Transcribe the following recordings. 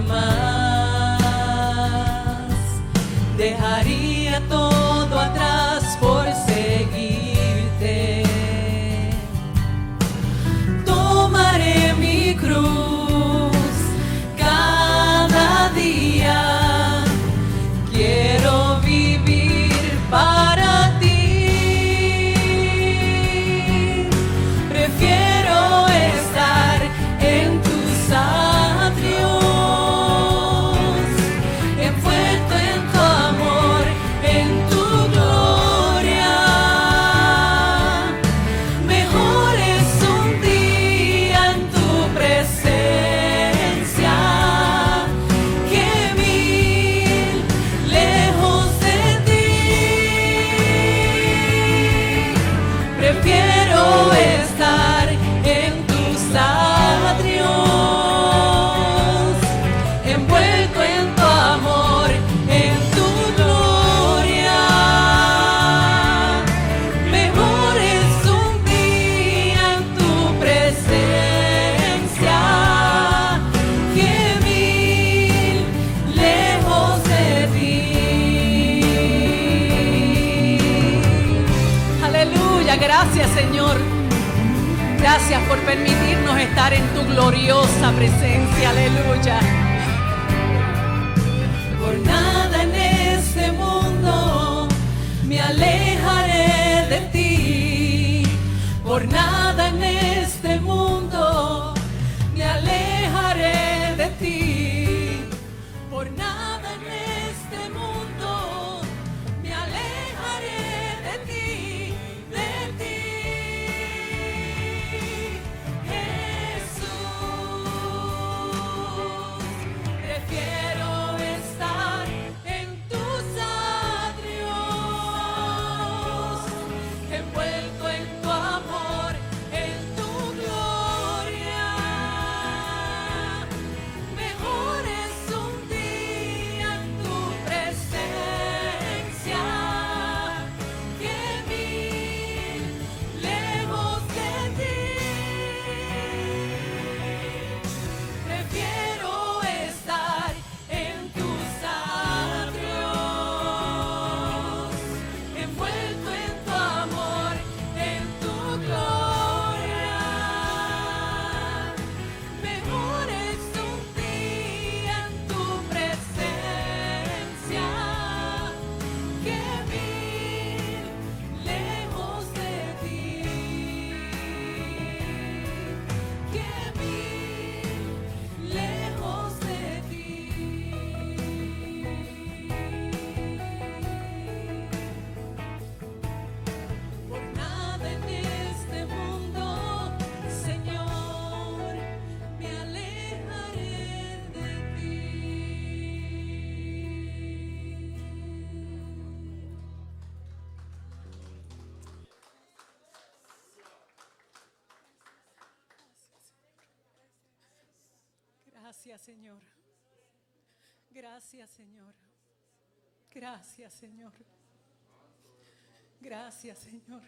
más. Dejaría todo atrás por seguirte. Tomaré mi cruz cada día. Quiero vivir para ti. Prefiero estar en tus atrios, envuelto en tu amor, en tu gloria. Mejor es un día en tu presencia que mil lejos de ti. Prefiero estar en tus atrios, envuelto en tu amor, en tu gloria. Mejor es un día en tu presencia que mil lejos de ti. Aleluya, gracias Señor. Gracias por permitirnos estar en tu gloriosa presencia. Aleluya. Por nada en este mundo me alejaré de ti. Por nada en este mundo me alejaré de ti. Por nada en este mundo me alejaré de ti, de ti, Jesús. Prefiero estar en tus atrios, envuelto en tu amor, en tu gloria. Mejor es un día en tu presencia que mil lejos de ti. Prefiero estar en tus atrios, envuelto en tu amor, en tu gloria. Mejor es un día en tu presencia que mil lejos de ti. Que mil lejos de ti. Por nada en este mundo, Señor, me alejaré de ti. Gracias, Señor. Gracias, Señor. Gracias, Señor. Gracias, Señor.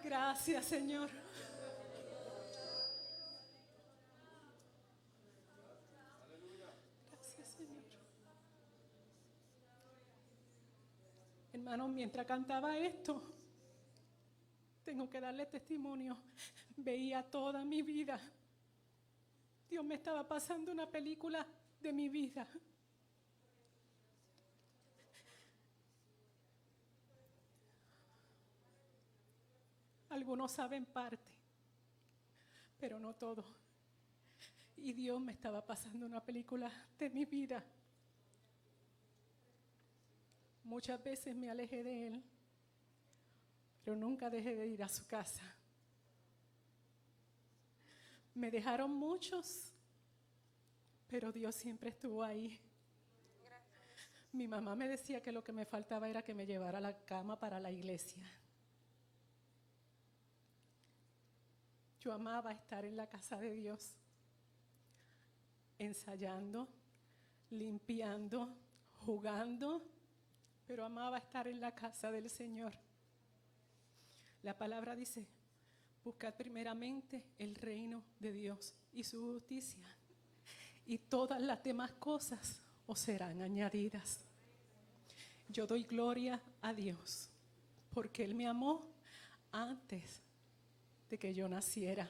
Gracias, Señor. Gracias, Señor. Hermanos, mientras cantaba esto, tengo que darle testimonio. Veía toda mi vida. Dios me estaba pasando una película de mi vida. Algunos saben parte, pero no todo. Y Dios me estaba pasando una película de mi vida. Muchas veces me alejé de Él, pero nunca dejé de ir a su casa. Me dejaron muchos, pero Dios siempre estuvo ahí. Mi mamá me decía que lo que me faltaba era que me llevara a la cama para la iglesia. Yo amaba estar en la casa de Dios, ensayando, limpiando, jugando, pero amaba estar en la casa del Señor. La palabra dice, Buscad primeramente el reino de Dios y su justicia, y todas las demás cosas os serán añadidas. Yo doy gloria a Dios, porque Él me amó antes de que yo naciera.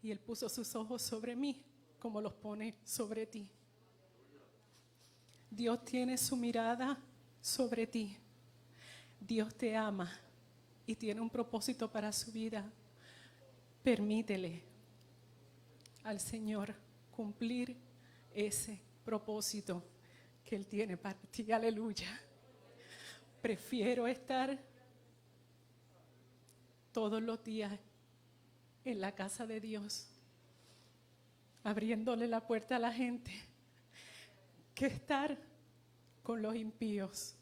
Y Él puso sus ojos sobre mí, como los pone sobre ti. Dios tiene su mirada sobre ti. Dios te ama y tiene un propósito para su vida. Permítele al Señor cumplir ese propósito que Él tiene para ti. Aleluya. Prefiero estar todos los días en la casa de Dios, abriéndole la puerta a la gente, que estar con los impíos.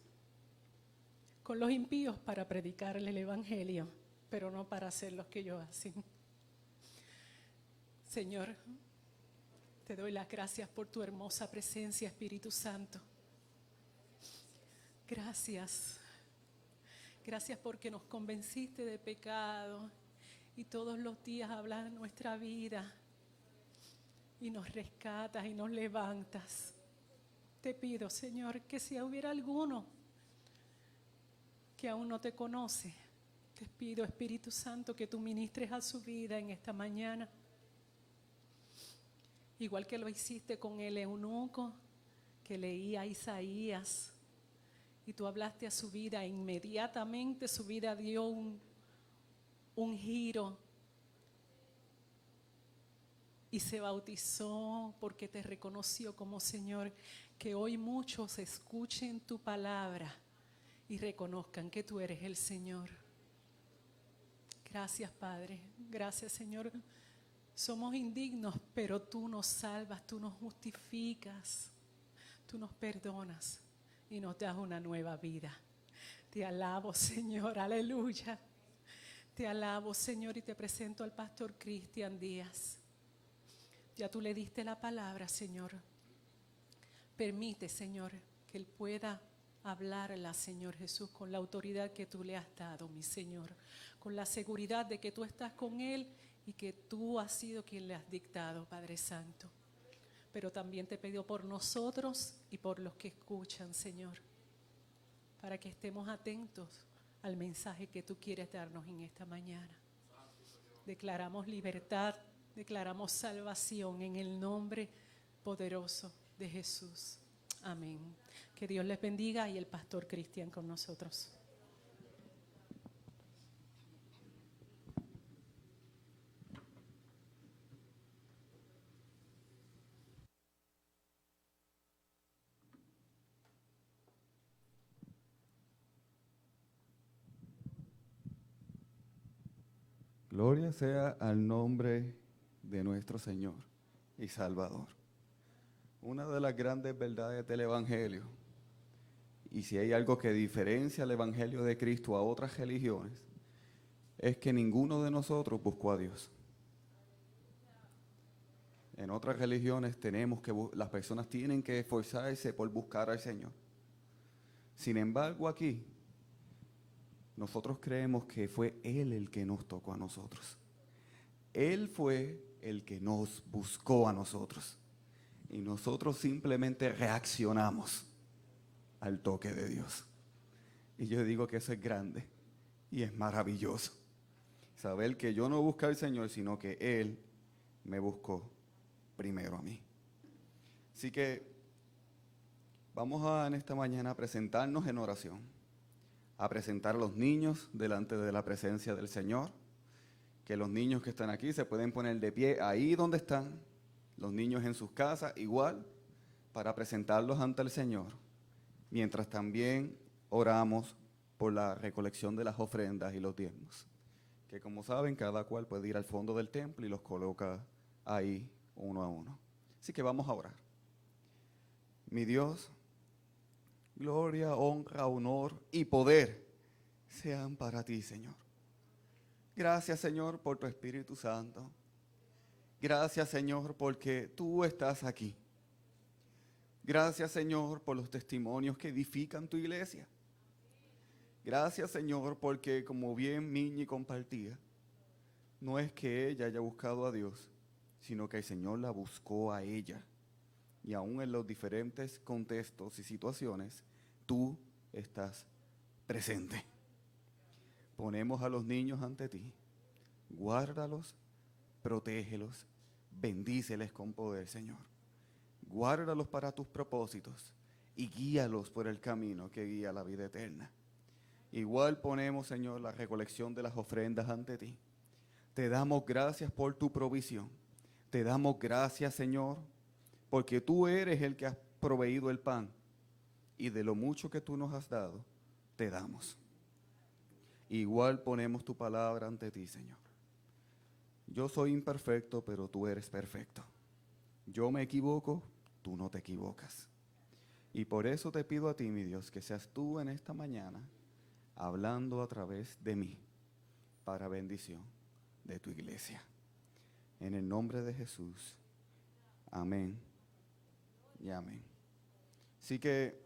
Con los impíos para predicarle el evangelio, pero no para hacer lo que ellos hacen. Señor, te doy las gracias por tu hermosa presencia, Espíritu Santo. Gracias. Gracias porque nos convenciste de pecado y todos los días hablas en nuestra vida y nos rescatas y nos levantas. Te pido, Señor, que si hubiera alguno que aún no te conoce, te pido, Espíritu Santo, que tú ministres a su vida en esta mañana. Igual que lo hiciste con el eunuco que leía Isaías y tú hablaste a su vida, inmediatamente su vida dio un giro y se bautizó porque te reconoció como Señor. Que hoy muchos escuchen tu palabra y reconozcan que tú eres el Señor. Gracias, Padre. Gracias, Señor. Somos indignos, pero tú nos salvas, tú nos justificas, tú nos perdonas y nos das una nueva vida. Te alabo, Señor. Aleluya. Te alabo, Señor, y te presento al pastor Cristian Díaz. Ya tú le diste la palabra, Señor. Permite, Señor, que él pueda hablarla, Señor Jesús, con la autoridad que tú le has dado, mi Señor, con la seguridad de que tú estás con él y que tú has sido quien le has dictado, Padre Santo. Pero también te pido por nosotros y por los que escuchan, Señor, para que estemos atentos al mensaje que tú quieres darnos en esta mañana. Declaramos libertad, declaramos salvación en el nombre poderoso de Jesús. Amén. Que Dios les bendiga y el pastor Cristian con nosotros. Gloria sea al nombre de nuestro Señor y Salvador. Una de las grandes verdades del Evangelio, y si hay algo que diferencia el Evangelio de Cristo a otras religiones, es que ninguno de nosotros buscó a Dios. En otras religiones las personas tienen que esforzarse por buscar al Señor. Sin embargo, aquí nosotros creemos que fue Él el que nos tocó a nosotros. Él fue el que nos buscó a nosotros. Y nosotros simplemente reaccionamos al toque de Dios. Y yo digo que eso es grande y es maravilloso. Saber que yo no busqué al Señor, sino que Él me buscó primero a mí. Así que vamos en esta mañana a presentarnos en oración, a presentar a los niños delante de la presencia del Señor, que los niños que están aquí se pueden poner de pie ahí donde están, los niños en sus casas igual, para presentarlos ante el Señor, mientras también oramos por la recolección de las ofrendas y los diezmos, que como saben cada cual puede ir al fondo del templo y los coloca ahí uno a uno. Así que vamos a orar. Mi Dios, gloria, honra, honor y poder sean para ti, Señor. Gracias, Señor, por tu Espíritu Santo. Gracias, Señor, porque tú estás aquí. Gracias, Señor, por los testimonios que edifican tu iglesia. Gracias, Señor, porque como bien Miñi compartía, no es que ella haya buscado a Dios, sino que el Señor la buscó a ella. Y aún en los diferentes contextos y situaciones, tú estás presente. Ponemos a los niños ante ti. Guárdalos, protégelos, bendíceles con poder, Señor. Guárdalos para tus propósitos y guíalos por el camino que guía a la vida eterna. Igual ponemos, Señor, la recolección de las ofrendas ante ti. Te damos gracias por tu provisión. Te damos gracias, Señor, porque tú eres el que has proveído el pan y de lo mucho que tú nos has dado, te damos. Igual ponemos tu palabra ante ti, Señor. Yo soy imperfecto, pero tú eres perfecto. Yo me equivoco, tú no te equivocas. Y por eso te pido a ti, mi Dios, que seas tú en esta mañana hablando a través de mí para bendición de tu iglesia. En el nombre de Jesús. Amén y amén. Así que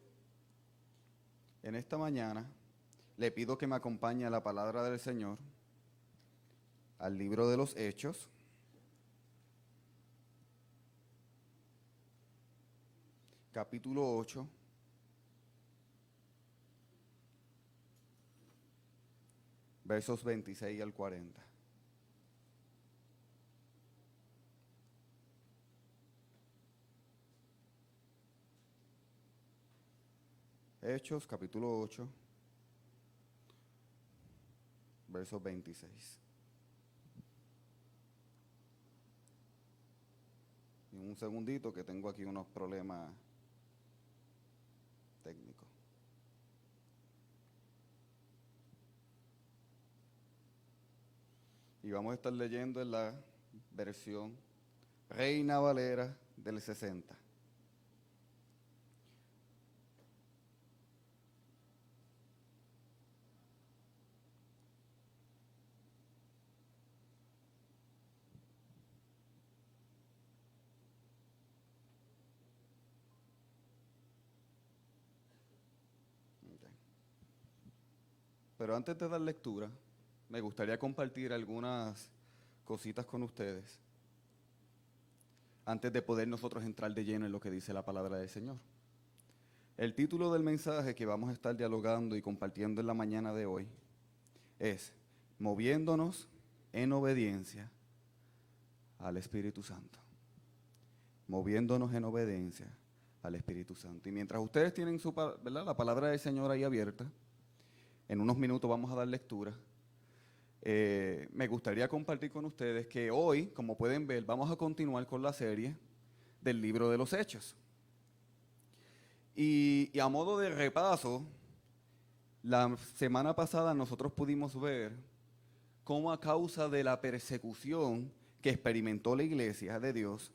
en esta mañana le pido que me acompañe a la palabra del Señor, al libro de los Hechos, capítulo 8, versos 26 al 40. Hechos, capítulo 8, versos 26. Y un segundito que tengo aquí unos problemas técnicos. Y vamos a estar leyendo en la versión Reina Valera del 60. Okay. Pero antes de dar lectura, me gustaría compartir algunas cositas con ustedes antes de poder nosotros entrar de lleno en lo que dice la palabra del Señor. El título del mensaje que vamos a estar dialogando y compartiendo en la mañana de hoy es Moviéndonos en obediencia al Espíritu Santo. Moviéndonos en obediencia al Espíritu Santo. Y mientras ustedes tienen ¿verdad?, la palabra del Señor ahí abierta, en unos minutos vamos a dar lectura. Me gustaría compartir con ustedes que hoy, como pueden ver, vamos a continuar con la serie del libro de los Hechos. Y a modo de repaso, la semana pasada nosotros pudimos ver cómo a causa de la persecución que experimentó la iglesia de Dios,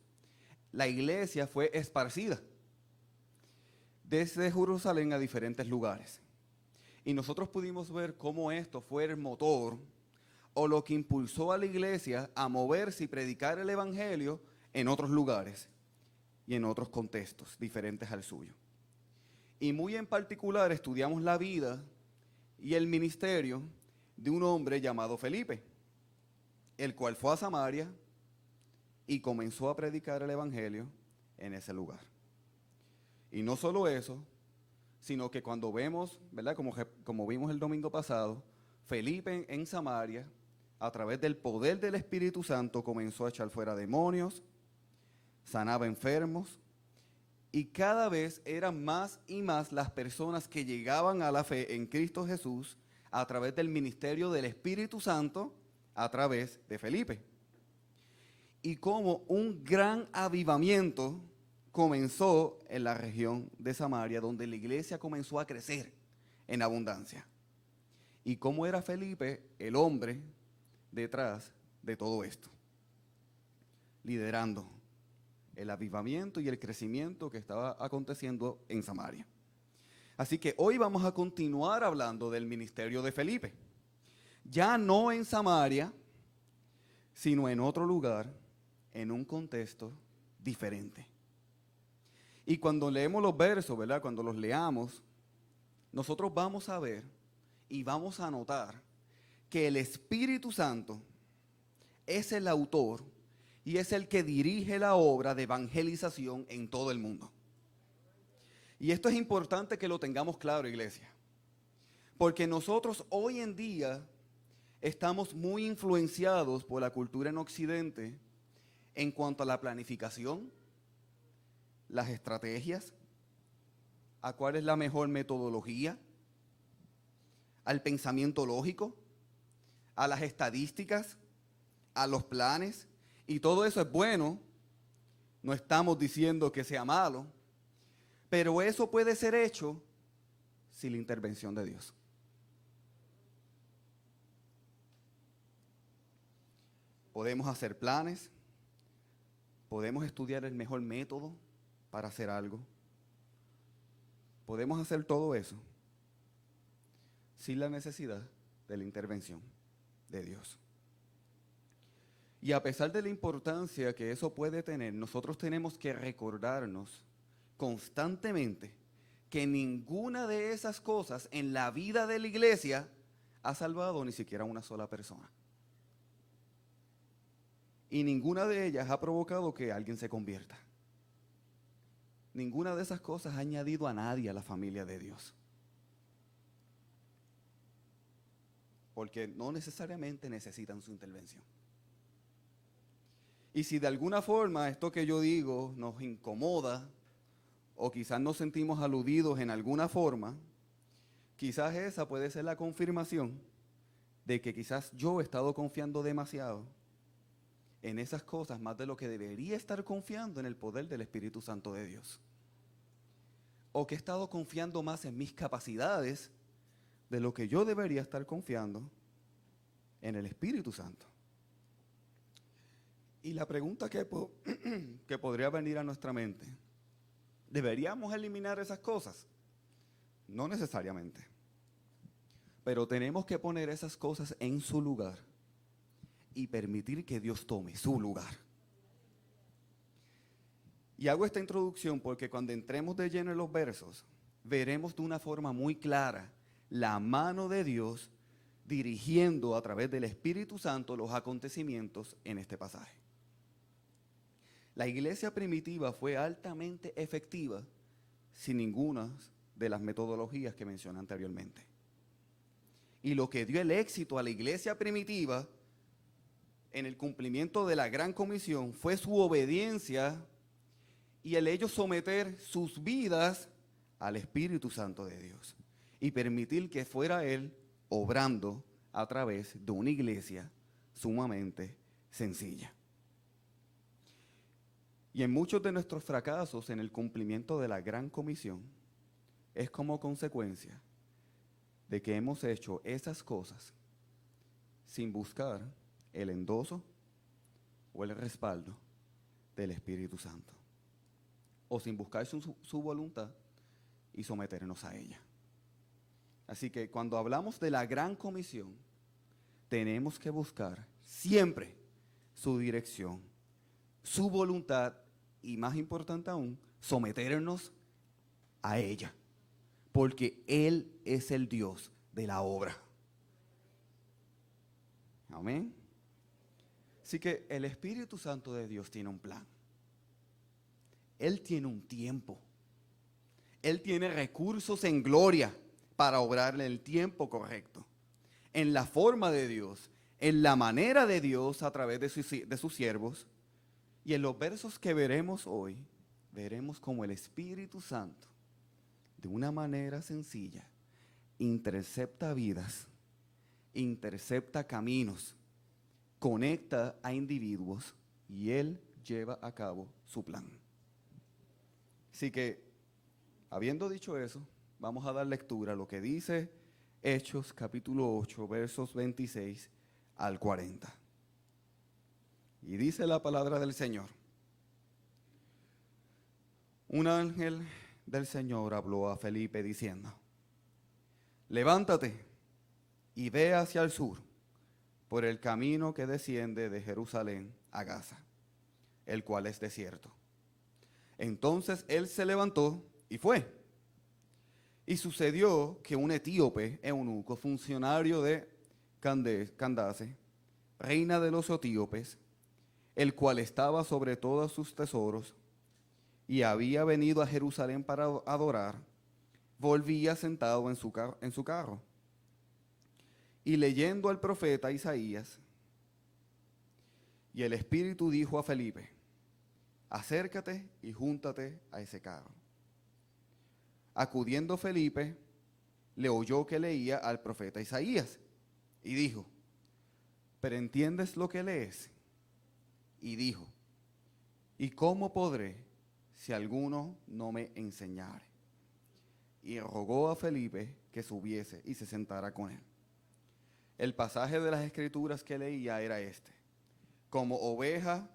la iglesia fue esparcida desde Jerusalén a diferentes lugares. Y nosotros pudimos ver cómo esto fue el motor o lo que impulsó a la iglesia a moverse y predicar el evangelio en otros lugares y en otros contextos diferentes al suyo. Y muy en particular estudiamos la vida y el ministerio de un hombre llamado Felipe, el cual fue a Samaria y comenzó a predicar el evangelio en ese lugar. Y no solo eso, sino que cuando vemos, ¿verdad?, como vimos el domingo pasado, Felipe en Samaria, a través del poder del Espíritu Santo, comenzó a echar fuera demonios, sanaba enfermos, y cada vez eran más y más las personas que llegaban a la fe en Cristo Jesús a través del ministerio del Espíritu Santo, a través de Felipe. Y como un gran avivamiento comenzó en la región de Samaria, donde la iglesia comenzó a crecer en abundancia. Y cómo era Felipe el hombre detrás de todo esto, liderando el avivamiento y el crecimiento que estaba aconteciendo en Samaria. Así que hoy vamos a continuar hablando del ministerio de Felipe, ya no en Samaria, sino en otro lugar, en un contexto diferente. Y cuando leemos los versos, ¿verdad?, cuando los leamos, nosotros vamos a ver y vamos a notar que el Espíritu Santo es el autor y es el que dirige la obra de evangelización en todo el mundo. Y esto es importante que lo tengamos claro, iglesia, porque nosotros hoy en día estamos muy influenciados por la cultura en Occidente en cuanto a la planificación, las estrategias, a cuál es la mejor metodología, al pensamiento lógico, a las estadísticas, a los planes, y todo eso es bueno. No estamos diciendo que sea malo, pero eso puede ser hecho sin la intervención de Dios. Podemos hacer planes, podemos estudiar el mejor método para hacer algo, podemos hacer todo eso sin la necesidad de la intervención de Dios. Y a pesar de la importancia que eso puede tener, nosotros tenemos que recordarnos constantemente que ninguna de esas cosas en la vida de la iglesia ha salvado ni siquiera una sola persona. Y ninguna de ellas ha provocado que alguien se convierta. Ninguna de esas cosas ha añadido a nadie a la familia de Dios. Porque no necesariamente necesitan su intervención. Y si de alguna forma esto que yo digo nos incomoda, o quizás nos sentimos aludidos en alguna forma, quizás esa puede ser la confirmación de que quizás yo he estado confiando demasiado en esas cosas más de lo que debería estar confiando en el poder del Espíritu Santo de Dios. O que he estado confiando más en mis capacidades de lo que yo debería estar confiando en el Espíritu Santo. Y la pregunta que podría venir a nuestra mente, ¿deberíamos eliminar esas cosas? No necesariamente. Pero tenemos que poner esas cosas en su lugar y permitir que Dios tome su lugar. Y hago esta introducción porque cuando entremos de lleno en los versos, veremos de una forma muy clara la mano de Dios dirigiendo a través del Espíritu Santo los acontecimientos en este pasaje. La iglesia primitiva fue altamente efectiva sin ninguna de las metodologías que mencioné anteriormente. Y lo que dio el éxito a la iglesia primitiva en el cumplimiento de la gran comisión fue su obediencia y el ellos someter sus vidas al Espíritu Santo de Dios y permitir que fuera Él obrando a través de una iglesia sumamente sencilla. Y en muchos de nuestros fracasos en el cumplimiento de la gran comisión es como consecuencia de que hemos hecho esas cosas sin buscar el endoso o el respaldo del Espíritu Santo, o sin buscar su voluntad y someternos a ella. Así que cuando hablamos de la gran comisión, tenemos que buscar siempre su dirección, su voluntad y, más importante aún, someternos a ella, porque Él es el Dios de la obra. Amén. Así que el Espíritu Santo de Dios tiene un plan. Él tiene un tiempo. Él tiene recursos en gloria para obrar en el tiempo correcto, en la forma de Dios, en la manera de Dios a través de sus siervos. Y en los versos que veremos hoy, veremos cómo el Espíritu Santo, de una manera sencilla, intercepta vidas, intercepta caminos, conecta a individuos y Él lleva a cabo su plan. Así que, habiendo dicho eso, vamos a dar lectura a lo que dice Hechos capítulo 8, versos 26 al 40. Y dice la palabra del Señor: un ángel del Señor habló a Felipe diciendo: levántate y ve hacia el sur por el camino que desciende de Jerusalén a Gaza, el cual es desierto. Entonces él se levantó y fue. Y sucedió que un etíope eunuco, funcionario de Candace, reina de los etíopes, el cual estaba sobre todos sus tesoros, y había venido a Jerusalén para adorar, volvía sentado en su carro. Y leyendo al profeta Isaías, y el Espíritu dijo a Felipe: acércate y júntate a ese carro. Acudiendo Felipe, le oyó que leía al profeta Isaías, y dijo: ¿pero entiendes lo que lees? Y dijo: ¿y cómo podré si alguno no me enseñare? Y rogó a Felipe que subiese y se sentara con él. El pasaje de las Escrituras que leía era este: como oveja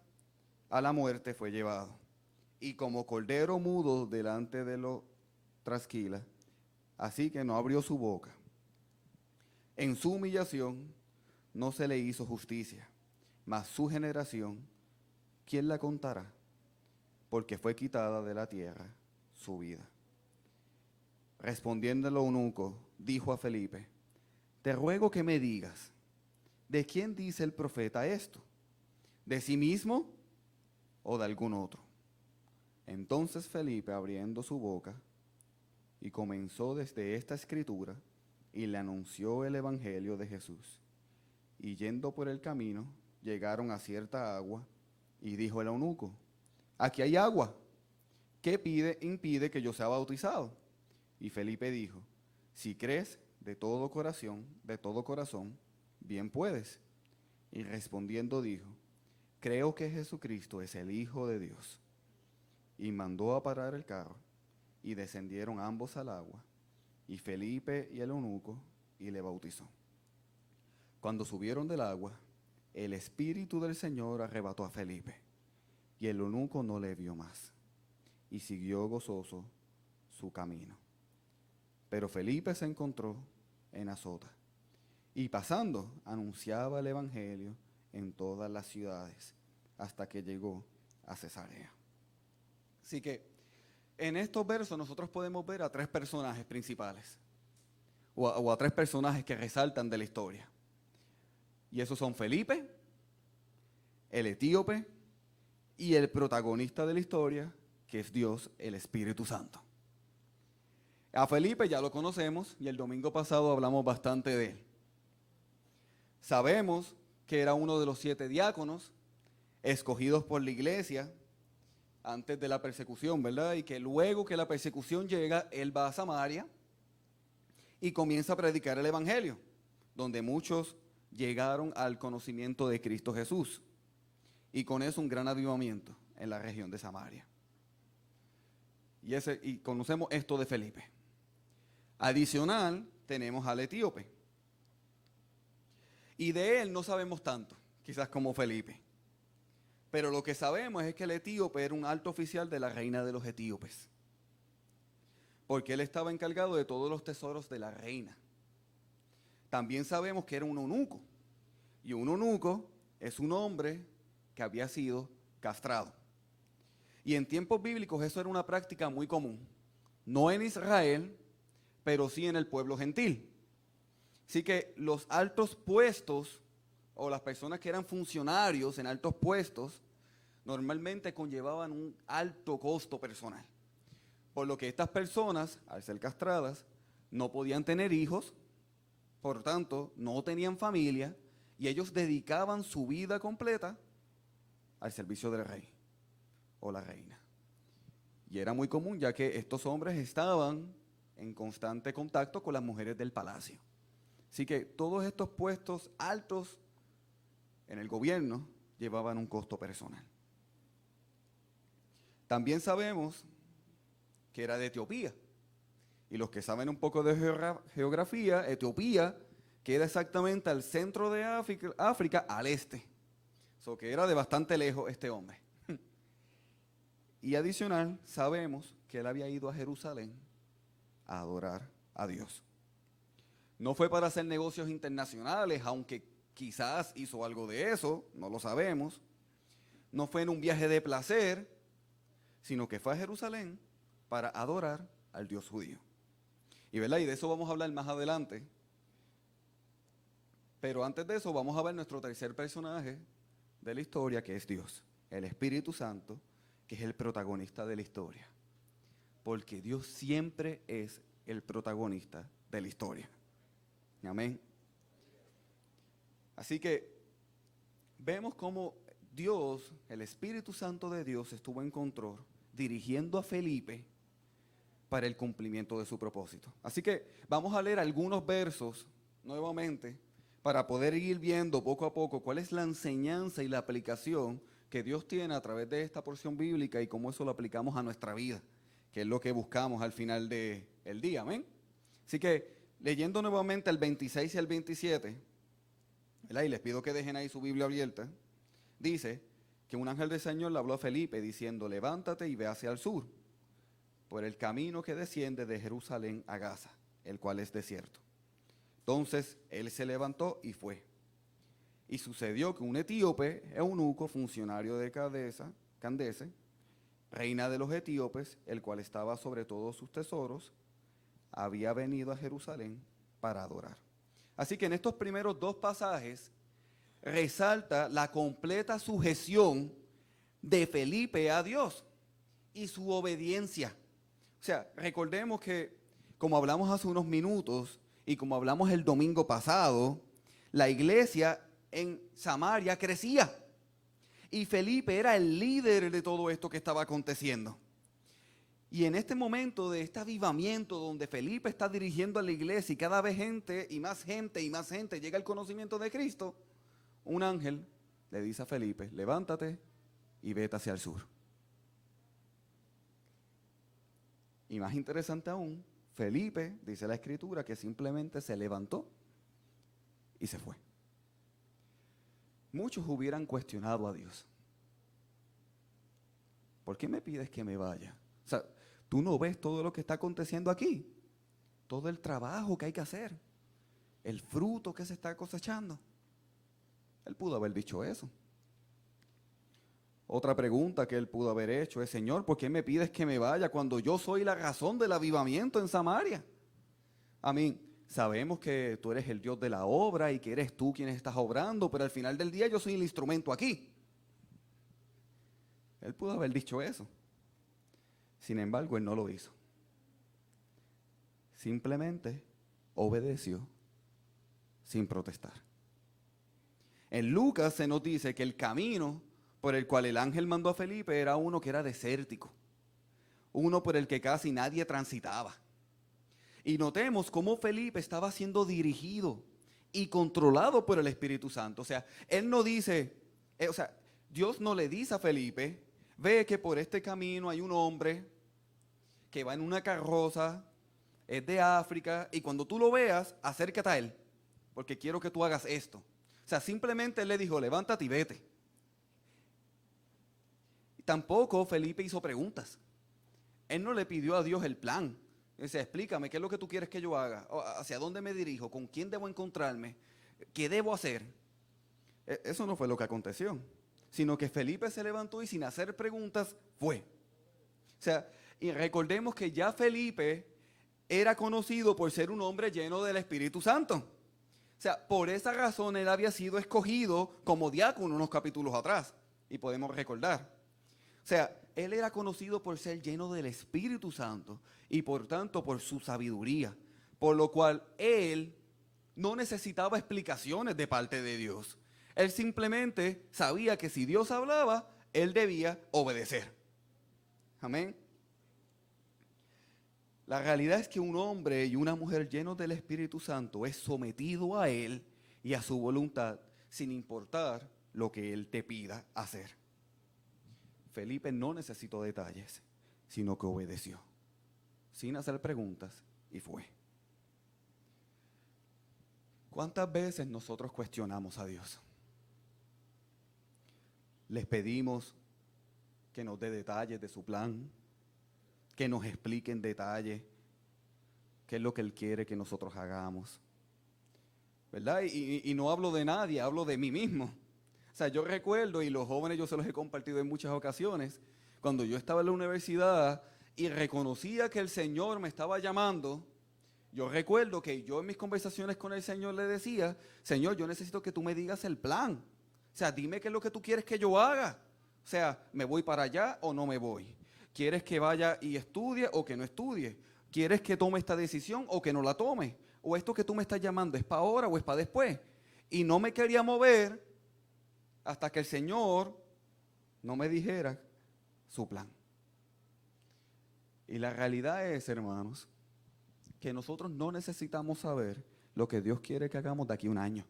a la muerte fue llevado, y como cordero mudo delante de lo trasquila, así que no abrió su boca. En su humillación no se le hizo justicia, mas su generación, ¿quién la contará? Porque fue quitada de la tierra su vida. Respondiendo el eunuco, dijo a Felipe: te ruego que me digas, ¿de quién dice el profeta esto? ¿De sí mismo o de algún otro? Entonces Felipe, abriendo su boca, y comenzó desde esta escritura, y le anunció el evangelio de Jesús. Y yendo por el camino, llegaron a cierta agua, y dijo el eunuco: aquí hay agua, ¿qué impide que yo sea bautizado? Y Felipe dijo: si crees de todo corazón, bien puedes. Y respondiendo dijo: creo que Jesucristo es el Hijo de Dios. Y mandó a parar el carro, y descendieron ambos al agua, y Felipe y el eunuco, y le bautizó. Cuando subieron del agua, el Espíritu del Señor arrebató a Felipe, y el eunuco no le vio más, y siguió gozoso su camino. Pero Felipe se encontró en Azota, y pasando anunciaba el evangelio en todas las ciudades, hasta que llegó a Cesarea. Así que en estos versos nosotros podemos ver a tres personajes principales, o a tres personajes que resaltan de la historia. Y esos son Felipe, el etíope y el protagonista de la historia, que es Dios, el Espíritu Santo. A Felipe ya lo conocemos y el domingo pasado hablamos bastante de él. Sabemos que era uno de los 7 diáconos escogidos por la iglesia antes de la persecución, ¿verdad? Y que luego que la persecución llega, él va a Samaria y comienza a predicar el evangelio, donde muchos llegaron al conocimiento de Cristo Jesús. Y con eso un gran avivamiento en la región de Samaria. Y conocemos esto de Felipe. Adicional, tenemos al etíope. Y de él no sabemos tanto, quizás como Felipe. Pero lo que sabemos es que el etíope era un alto oficial de la reina de los etíopes, porque él estaba encargado de todos los tesoros de la reina. También sabemos que era un eunuco, y un eunuco es un hombre que había sido castrado. Y en tiempos bíblicos eso era una práctica muy común, no en Israel, pero sí en el pueblo gentil. Así que los altos puestos, o las personas que eran funcionarios en altos puestos, normalmente conllevaban un alto costo personal. Por lo que estas personas, al ser castradas, no podían tener hijos, por tanto, no tenían familia, y ellos dedicaban su vida completa al servicio del rey o la reina. Y era muy común, ya que estos hombres estaban en constante contacto con las mujeres del palacio. Así que todos estos puestos altos en el gobierno llevaban un costo personal. También sabemos que era de Etiopía. Y los que saben un poco de geografía, Etiopía queda exactamente al centro de África, al este. So que era de bastante lejos este hombre. Y adicional, sabemos que él había ido a Jerusalén a adorar a Dios. No fue para hacer negocios internacionales, aunque quizás hizo algo de eso, no lo sabemos. No fue en un viaje de placer, sino que fue a Jerusalén para adorar al Dios judío. Y de eso vamos a hablar más adelante. Pero antes de eso vamos a ver nuestro tercer personaje de la historia, que es Dios, el Espíritu Santo, que es el protagonista de la historia. Porque Dios siempre es el protagonista de la historia. Amén. Así que vemos cómo Dios, el Espíritu Santo de Dios, estuvo en control, dirigiendo a Felipe para el cumplimiento de su propósito. Así que vamos a leer algunos versos nuevamente para poder ir viendo poco a poco cuál es la enseñanza y la aplicación que Dios tiene a través de esta porción bíblica y cómo eso lo aplicamos a nuestra vida, que es lo que buscamos al final del día. Amén. Así que leyendo nuevamente el 26 y el 27, ¿verdad? Y les pido que dejen ahí su Biblia abierta. Dice que un ángel del Señor le habló a Felipe diciendo: levántate y ve hacia el sur, por el camino que desciende de Jerusalén a Gaza, el cual es desierto. Entonces él se levantó y fue. Y sucedió que un etíope, eunuco, funcionario de Candace, reina de los etíopes, el cual estaba sobre todos sus tesoros, había venido a Jerusalén para adorar. Así que en estos primeros dos pasajes resalta la completa sujeción de Felipe a Dios y su obediencia. O sea, recordemos que, como hablamos hace unos minutos y como hablamos el domingo pasado, la iglesia en Samaria crecía. Y Felipe era el líder de todo esto que estaba aconteciendo. Y en este momento de este avivamiento donde Felipe está dirigiendo a la iglesia y cada vez gente y más gente y más gente llega al conocimiento de Cristo, un ángel le dice a Felipe: levántate y vete hacia el sur. Y más interesante aún, Felipe, dice la Escritura, que simplemente se levantó y se fue. Muchos hubieran cuestionado a Dios: ¿por qué me pides que me vaya? O sea, tú no ves todo lo que está aconteciendo aquí, todo el trabajo que hay que hacer, el fruto que se está cosechando. Él pudo haber dicho eso. Otra pregunta que él pudo haber hecho es: Señor, ¿por qué me pides que me vaya cuando yo soy la razón del avivamiento en Samaria? Amén. Sabemos que tú eres el Dios de la obra y que eres tú quien estás obrando, pero al final del día yo soy el instrumento aquí. Él pudo haber dicho eso. Sin embargo, él no lo hizo. Simplemente obedeció sin protestar. En Lucas se nos dice que el camino por el cual el ángel mandó a Felipe era uno que era desértico, uno por el que casi nadie transitaba. Y notemos cómo Felipe estaba siendo dirigido y controlado por el Espíritu Santo. O sea, él no dice, Dios no le dice a Felipe: ve que por este camino hay un hombre que va en una carroza, es de África, y cuando tú lo veas, acércate a él, porque quiero que tú hagas esto. O sea, simplemente él le dijo: levántate y vete. Y tampoco Felipe hizo preguntas. Él no le pidió a Dios el plan. Dice: explícame, ¿qué es lo que tú quieres que yo haga? ¿Hacia dónde me dirijo? ¿Con quién debo encontrarme? ¿Qué debo hacer? Eso no fue lo que aconteció, sino que Felipe se levantó y sin hacer preguntas fue. O sea, y recordemos que ya Felipe era conocido por ser un hombre lleno del Espíritu Santo. O sea, por esa razón él había sido escogido como diácono unos capítulos atrás, y podemos recordar. O sea, él era conocido por ser lleno del Espíritu Santo y por tanto por su sabiduría, por lo cual él no necesitaba explicaciones de parte de Dios. Él simplemente sabía que si Dios hablaba, él debía obedecer. Amén. La realidad es que un hombre y una mujer llenos del Espíritu Santo es sometido a él y a su voluntad sin importar lo que él te pida hacer. Felipe no necesitó detalles, sino que obedeció, sin hacer preguntas, y fue. ¿Cuántas veces nosotros cuestionamos a Dios? Les pedimos que nos dé detalles de su plan, que nos explique en detalle qué es lo que Él quiere que nosotros hagamos, ¿verdad? Y no hablo de nadie, hablo de mí mismo. O sea, yo recuerdo, y los jóvenes yo se los he compartido en muchas ocasiones, cuando yo estaba en la universidad y reconocía que el Señor me estaba llamando, Yo recuerdo que yo en mis conversaciones con el Señor le decía, Señor, yo necesito que tú me digas el plan. O sea, dime qué es lo que tú quieres que yo haga. O sea, ¿me voy para allá o no me voy? ¿Quieres que vaya y estudie o que no estudie? ¿Quieres que tome esta decisión o que no la tome? ¿O esto que tú me estás llamando es para ahora o es para después? Y no me quería mover hasta que el Señor no me dijera su plan. Y la realidad es, hermanos, que nosotros no necesitamos saber lo que Dios quiere que hagamos de aquí a un año.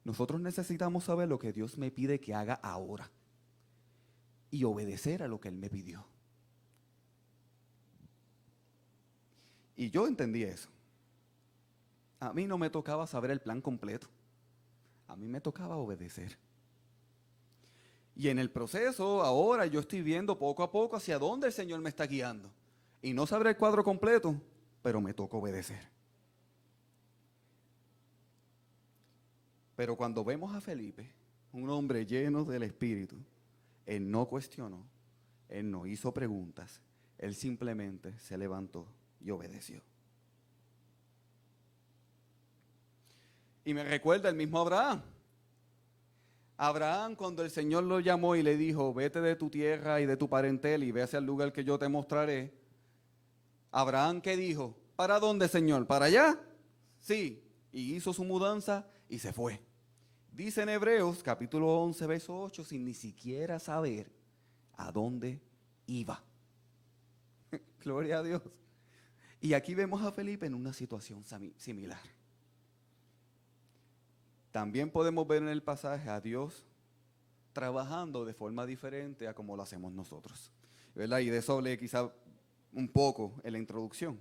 Nosotros necesitamos saber lo que Dios me pide que haga ahora y obedecer a lo que Él me pidió. Y yo entendí eso. A mí no me tocaba saber el plan completo. A mí me tocaba obedecer. Y en el proceso, ahora yo estoy viendo poco a poco hacia dónde el Señor me está guiando. Y no sabré el cuadro completo, pero me toca obedecer. Pero cuando vemos a Felipe, un hombre lleno del Espíritu, él no cuestionó, él no hizo preguntas, él simplemente se levantó y obedeció. Y me recuerda el mismo Abraham. Abraham, cuando el Señor lo llamó y le dijo, vete de tu tierra y de tu parentela y ve hacia el lugar que yo te mostraré. Abraham, ¿qué dijo? ¿Para dónde, Señor? ¿Para allá? Sí. Y hizo su mudanza y se fue. Dice en Hebreos, capítulo 11, verso 8, sin ni siquiera saber a dónde iba. Gloria a Dios. Y aquí vemos a Felipe en una situación similar. También podemos ver en el pasaje a Dios trabajando de forma diferente a como lo hacemos nosotros, ¿verdad? Y de eso hablé quizá un poco en la introducción.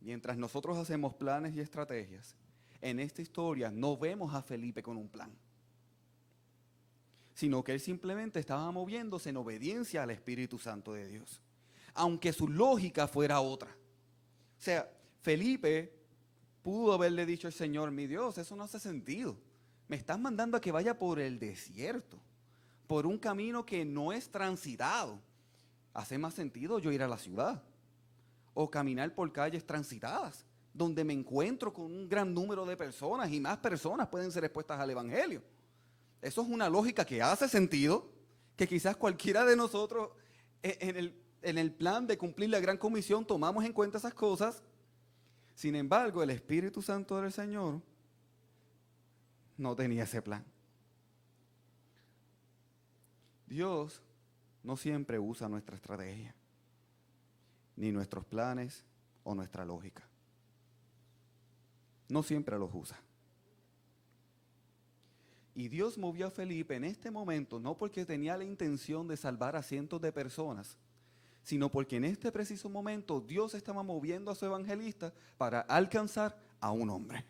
Mientras nosotros hacemos planes y estrategias, en esta historia no vemos a Felipe con un plan, sino que él simplemente estaba moviéndose en obediencia al Espíritu Santo de Dios, aunque su lógica fuera otra. O sea, Felipe pudo haberle dicho al Señor, mi Dios, eso no hace sentido. Me estás mandando a que vaya por el desierto, por un camino que no es transitado. Hace más sentido yo ir a la ciudad o caminar por calles transitadas, donde me encuentro con un gran número de personas y más personas pueden ser expuestas al Evangelio. Eso es una lógica que hace sentido, que quizás cualquiera de nosotros en el plan de cumplir la gran comisión tomamos en cuenta esas cosas. Sin embargo, el Espíritu Santo del Señor no tenía ese plan. Dios no siempre usa nuestra estrategia, ni nuestros planes o nuestra lógica. No siempre los usa. Y Dios movió a Felipe en este momento no porque tenía la intención de salvar a cientos de personas, sino porque en este preciso momento Dios estaba moviendo a su evangelista para alcanzar a un hombre.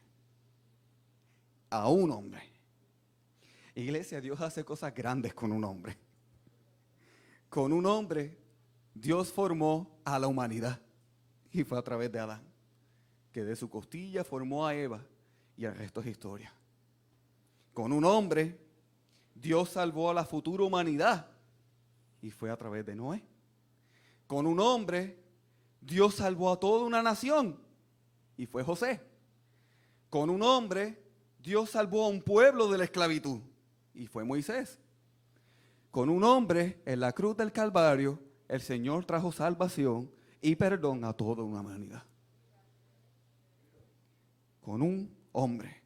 A un hombre. Iglesia, Dios hace cosas grandes con un hombre. Con un hombre, Dios formó a la humanidad y fue a través de Adán, que de su costilla formó a Eva y el resto es historia. Con un hombre, Dios salvó a la futura humanidad y fue a través de Noé. Con un hombre, Dios salvó a toda una nación y fue José. Con un hombre, Dios salvó a un pueblo de la esclavitud y fue Moisés. Con un hombre, en la cruz del Calvario, el Señor trajo salvación y perdón a toda una humanidad. Con un hombre.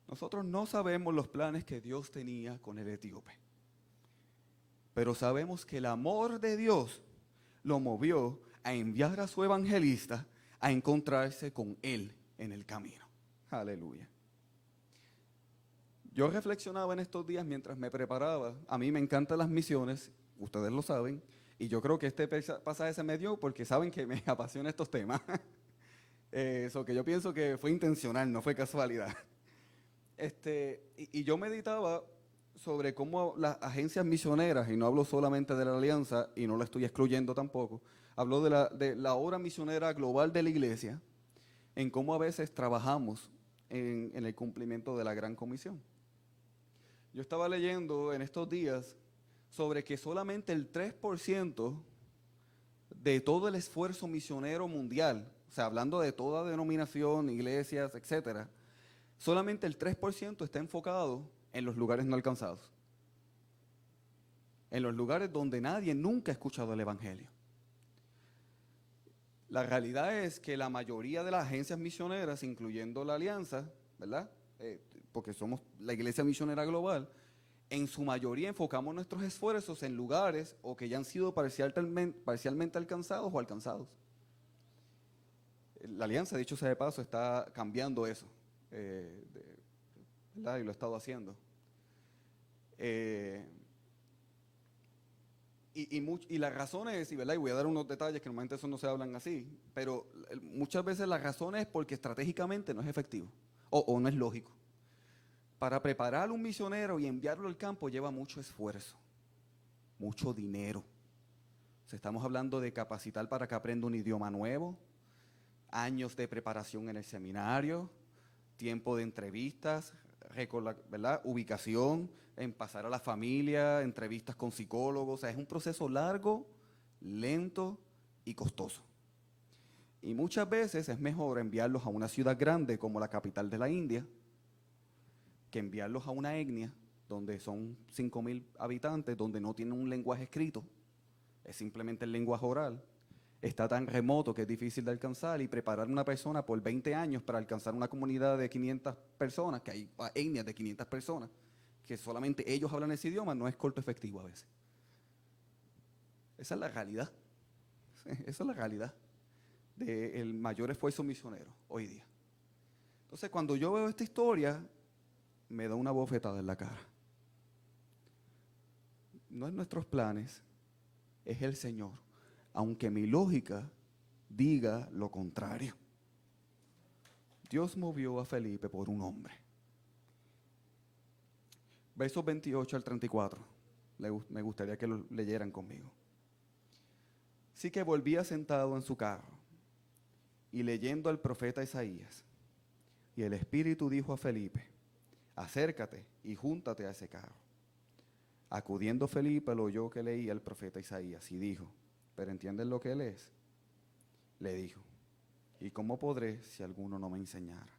Nosotros no sabemos los planes que Dios tenía con el etíope, pero sabemos que el amor de Dios lo movió a enviar a su evangelista a encontrarse con él en el camino. Aleluya. Yo reflexionaba en estos días mientras me preparaba. A mí me encantan las misiones, ustedes lo saben, y yo creo que este pasaje se me dio porque saben que me apasionan estos temas. Eso que yo pienso que fue intencional, no fue casualidad. Y yo meditaba sobre cómo las agencias misioneras, y no hablo solamente de la Alianza, y no la estoy excluyendo tampoco, hablo de la obra misionera global de la iglesia, en cómo a veces trabajamos en el cumplimiento de la Gran Comisión. Yo estaba leyendo en estos días sobre que solamente el 3% de todo el esfuerzo misionero mundial, o sea, hablando de toda denominación, iglesias, etcétera, solamente el 3% está enfocado en los lugares no alcanzados, en los lugares donde nadie nunca ha escuchado el evangelio. La realidad es que la mayoría de las agencias misioneras, incluyendo la Alianza, ¿verdad? Porque somos la Iglesia Misionera Global, en su mayoría enfocamos nuestros esfuerzos en lugares o que ya han sido parcialmente alcanzados o alcanzados. La Alianza, dicho sea de paso, está cambiando eso, ¿verdad? Y lo ha estado haciendo. Y las razones, ¿verdad? Y voy a dar unos detalles que normalmente eso no se hablan así, pero muchas veces la razón es porque estratégicamente no es efectivo o no es lógico. Para preparar un misionero y enviarlo al campo lleva mucho esfuerzo, mucho dinero. O sea, estamos hablando de capacitar para que aprenda un idioma nuevo, años de preparación en el seminario, tiempo de entrevistas, ¿verdad? Ubicación, en pasar a la familia, entrevistas con psicólogos. O sea, es un proceso largo, lento y costoso. Y muchas veces es mejor enviarlos a una ciudad grande como la capital de la India que enviarlos a una etnia donde son 5,000 habitantes, donde no tienen un lenguaje escrito, es simplemente el lenguaje oral. Está tan remoto que es difícil de alcanzar, y preparar a una persona por 20 años para alcanzar una comunidad de 500 personas, que hay etnias de 500 personas, que solamente ellos hablan ese idioma, no es corto efectivo a veces. Esa es la realidad. Esa es la realidad del mayor esfuerzo misionero hoy día. Entonces, cuando yo veo esta historia, me da una bofetada en la cara. No es nuestros planes, es el Señor, aunque mi lógica diga lo contrario. Dios movió a Felipe por un hombre. Versos 28 al 34, me gustaría que lo leyeran conmigo. Así que volvía sentado en su carro y leyendo al profeta Isaías, y el Espíritu dijo a Felipe: acércate y júntate a ese carro. Acudiendo Felipe, lo oyó que leía el profeta Isaías y dijo: ¿pero entienden lo que lees? Le dijo: ¿y cómo podré si alguno no me enseñara?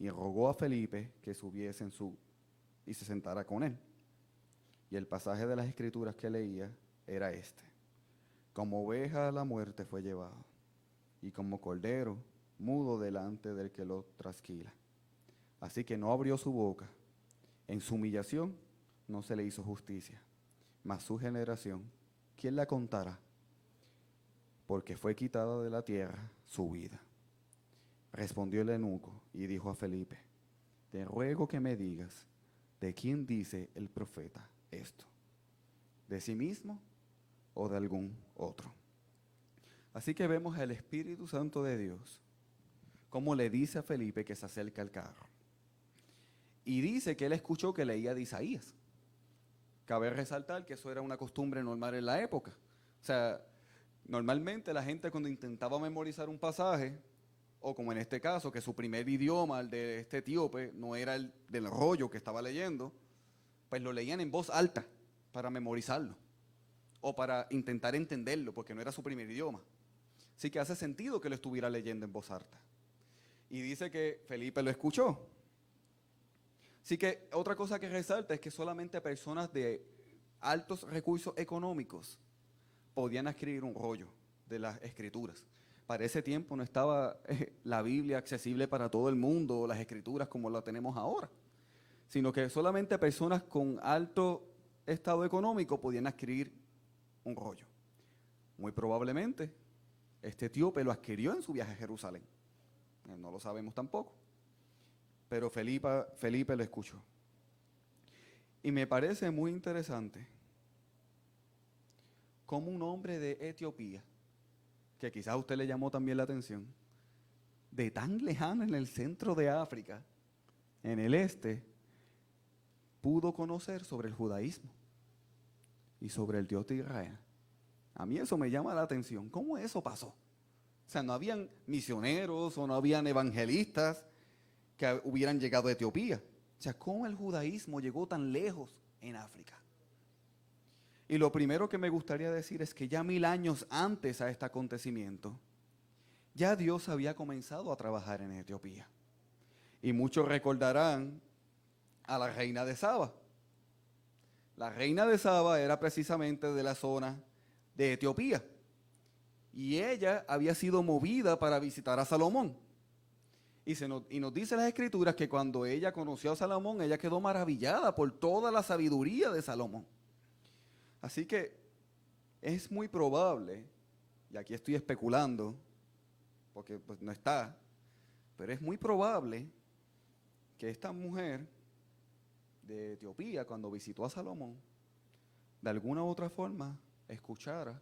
Y rogó a Felipe que subiese y se sentara con él. Y el pasaje de las Escrituras que leía era este: como oveja a la muerte fue llevado, y como cordero mudo delante del que lo trasquila. Así que no abrió su boca. En su humillación no se le hizo justicia. Mas su generación, ¿quién la contará? Porque fue quitada de la tierra su vida. Respondió el eunuco y dijo a Felipe: te ruego que me digas, ¿de quién dice el profeta esto? ¿De sí mismo o de algún otro? Así que vemos al Espíritu Santo de Dios, cómo le dice a Felipe que se acerca al carro. Y dice que él escuchó que leía de Isaías. Cabe resaltar que eso era una costumbre normal en la época. O sea, normalmente la gente, cuando intentaba memorizar un pasaje, o como en este caso, que su primer idioma, el de este etíope, no era el del rollo que estaba leyendo, pues lo leían en voz alta para memorizarlo, o para intentar entenderlo, porque no era su primer idioma. Así que hace sentido que lo estuviera leyendo en voz alta. Y dice que Felipe lo escuchó. Así que otra cosa que resalta es que solamente personas de altos recursos económicos podían escribir un rollo de las Escrituras. Para ese tiempo no estaba la Biblia accesible para todo el mundo, o las Escrituras como la tenemos ahora, sino que solamente personas con alto estado económico podían escribir un rollo. Muy probablemente este etíope lo adquirió en su viaje a Jerusalén. No lo sabemos tampoco. Pero Felipe lo escuchó. Y me parece muy interesante cómo un hombre de Etiopía, que quizás a usted le llamó también la atención, de tan lejano en el centro de África, en el este, pudo conocer sobre el judaísmo y sobre el Dios de Israel. A mí eso me llama la atención. ¿Cómo eso pasó? O sea, no habían misioneros o no habían evangelistas que hubieran llegado a Etiopía. O sea, ¿cómo el judaísmo llegó tan lejos en África? Y lo primero que me gustaría decir es que ya 1000 años antes a este acontecimiento, ya Dios había comenzado a trabajar en Etiopía. Y muchos recordarán a la reina de Saba. La reina de Saba era precisamente de la zona de Etiopía. Y ella había sido movida para visitar a Salomón. Y nos dice las Escrituras que cuando ella conoció a Salomón, ella quedó maravillada por toda la sabiduría de Salomón. Así que es muy probable, y aquí estoy especulando, porque pues, no está, pero es muy probable que esta mujer de Etiopía, cuando visitó a Salomón, de alguna u otra forma escuchara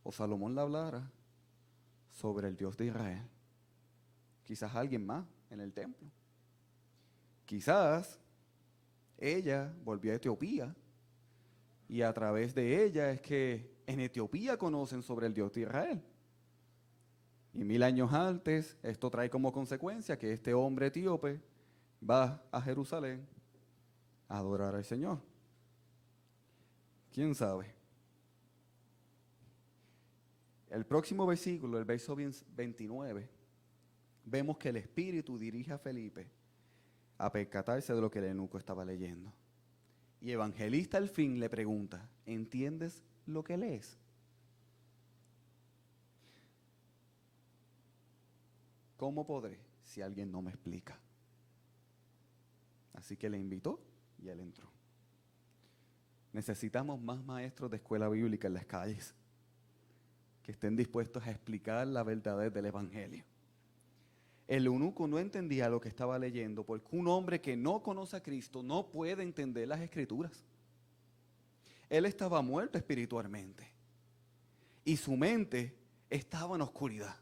o Salomón le hablara sobre el Dios de Israel. Quizás alguien más en el templo. Quizás ella volvió a Etiopía y a través de ella es que en Etiopía conocen sobre el Dios de Israel. Y 1000 años antes, esto trae como consecuencia que este hombre etíope va a Jerusalén a adorar al Señor. ¿Quién sabe? El próximo versículo, el verso 29, vemos que el Espíritu dirige a Felipe a percatarse de lo que el eunuco estaba leyendo. Y Evangelista al fin le pregunta, ¿entiendes lo que lees? ¿Cómo podré si alguien no me explica? Así que le invitó y él entró. Necesitamos más maestros de escuela bíblica en las calles que estén dispuestos a explicar la verdad del Evangelio. El eunuco no entendía lo que estaba leyendo porque un hombre que no conoce a Cristo no puede entender las Escrituras. Él estaba muerto espiritualmente y su mente estaba en oscuridad.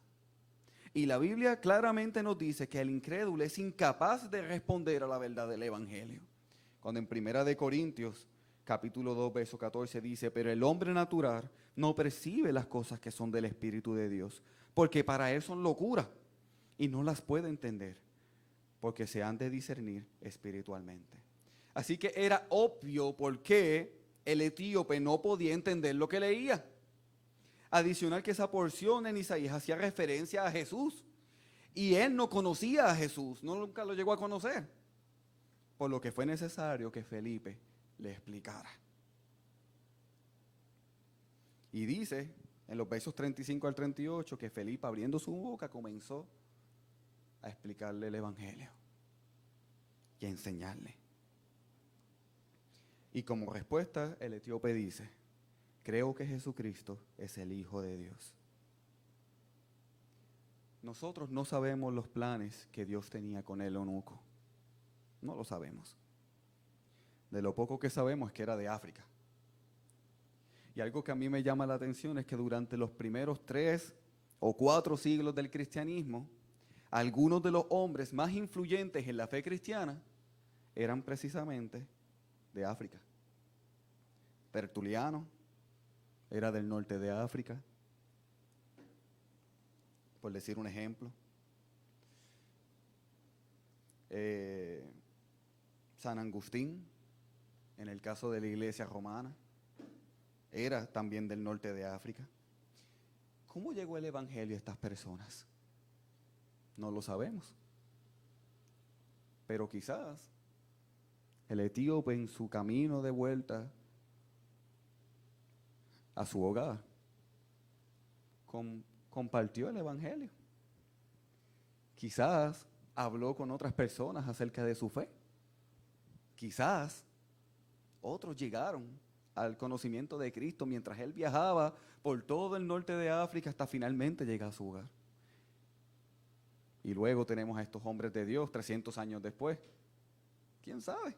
Y la Biblia claramente nos dice que el incrédulo es incapaz de responder a la verdad del Evangelio. Cuando en 1 Corintios, capítulo 2, verso 14 dice, pero el hombre natural no percibe las cosas que son del Espíritu de Dios, porque para él son locura y no las puede entender, porque se han de discernir espiritualmente. Así que era obvio por qué el etíope no podía entender lo que leía. Adicional que esa porción en Isaías hacía referencia a Jesús. Y él no conocía a Jesús, nunca lo llegó a conocer. Por lo que fue necesario que Felipe le explicara. Y dice en los versos 35 al 38 que Felipe abriendo su boca comenzó a explicarle el Evangelio y a enseñarle. Y como respuesta el etíope dice, creo que Jesucristo es el Hijo de Dios. Nosotros no sabemos los planes que Dios tenía con el eunuco. No lo sabemos. De lo poco que sabemos es que era de África. Y algo que a mí me llama la atención es que durante los primeros 3 o 4 siglos del cristianismo, algunos de los hombres más influyentes en la fe cristiana eran precisamente de África. Tertuliano era del norte de África, por decir un ejemplo. San Agustín, en el caso de la iglesia romana, era también del norte de África. ¿Cómo llegó el Evangelio a estas personas? No lo sabemos. Pero quizás el etíope en su camino de vuelta a su hogar compartió el Evangelio. Quizás habló con otras personas acerca de su fe. Quizás otros llegaron al conocimiento de Cristo mientras él viajaba por todo el norte de África hasta finalmente llegar a su hogar. Y luego tenemos a estos hombres de Dios 300 años después. ¿Quién sabe?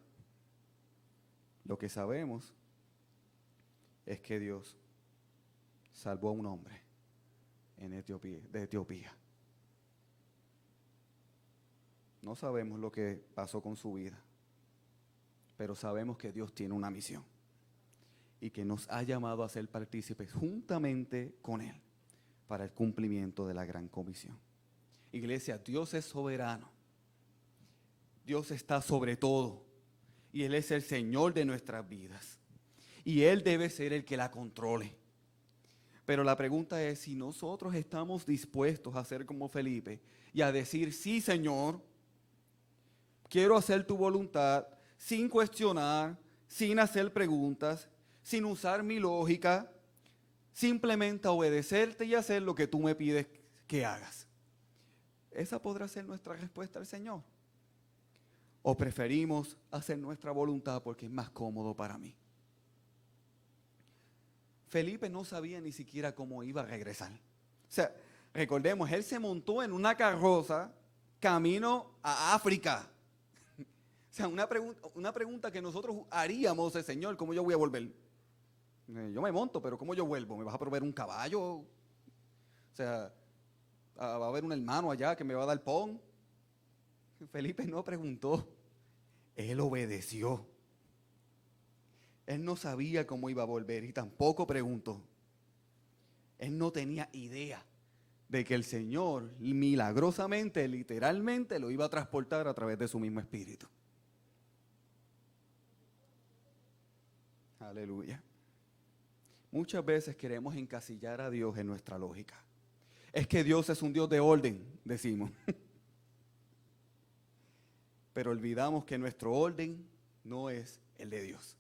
Lo que sabemos es que Dios salvó a un hombre de Etiopía. No sabemos lo que pasó con su vida, pero sabemos que Dios tiene una misión y que nos ha llamado a ser partícipes juntamente con Él para el cumplimiento de la gran comisión. Iglesia, Dios es soberano. Dios está sobre todo y Él es el Señor de nuestras vidas. y Él debe ser el que la controle. Pero la pregunta es si nosotros estamos dispuestos a ser como Felipe y a decir, sí, Señor, quiero hacer tu voluntad sin cuestionar, sin hacer preguntas, sin usar mi lógica, simplemente obedecerte y hacer lo que tú me pides que hagas. Esa podrá ser nuestra respuesta al Señor. O preferimos hacer nuestra voluntad porque es más cómodo para mí. Felipe no sabía ni siquiera cómo iba a regresar. O sea, recordemos, él se montó en una carroza camino a África. O sea, una pregunta que nosotros haríamos es, Señor, ¿cómo yo voy a volver? Yo me monto, pero ¿cómo yo vuelvo? ¿Me vas a proveer un caballo? O sea, va a haber un hermano allá que me va a dar pon. Felipe no preguntó, él obedeció. Él no sabía cómo iba a volver y tampoco preguntó. Él no tenía idea de que el Señor milagrosamente, literalmente, lo iba a transportar a través de su mismo espíritu. Aleluya. Muchas veces queremos encasillar a Dios en nuestra lógica. Es que Dios es un Dios de orden, decimos. Pero olvidamos que nuestro orden no es el de Dios.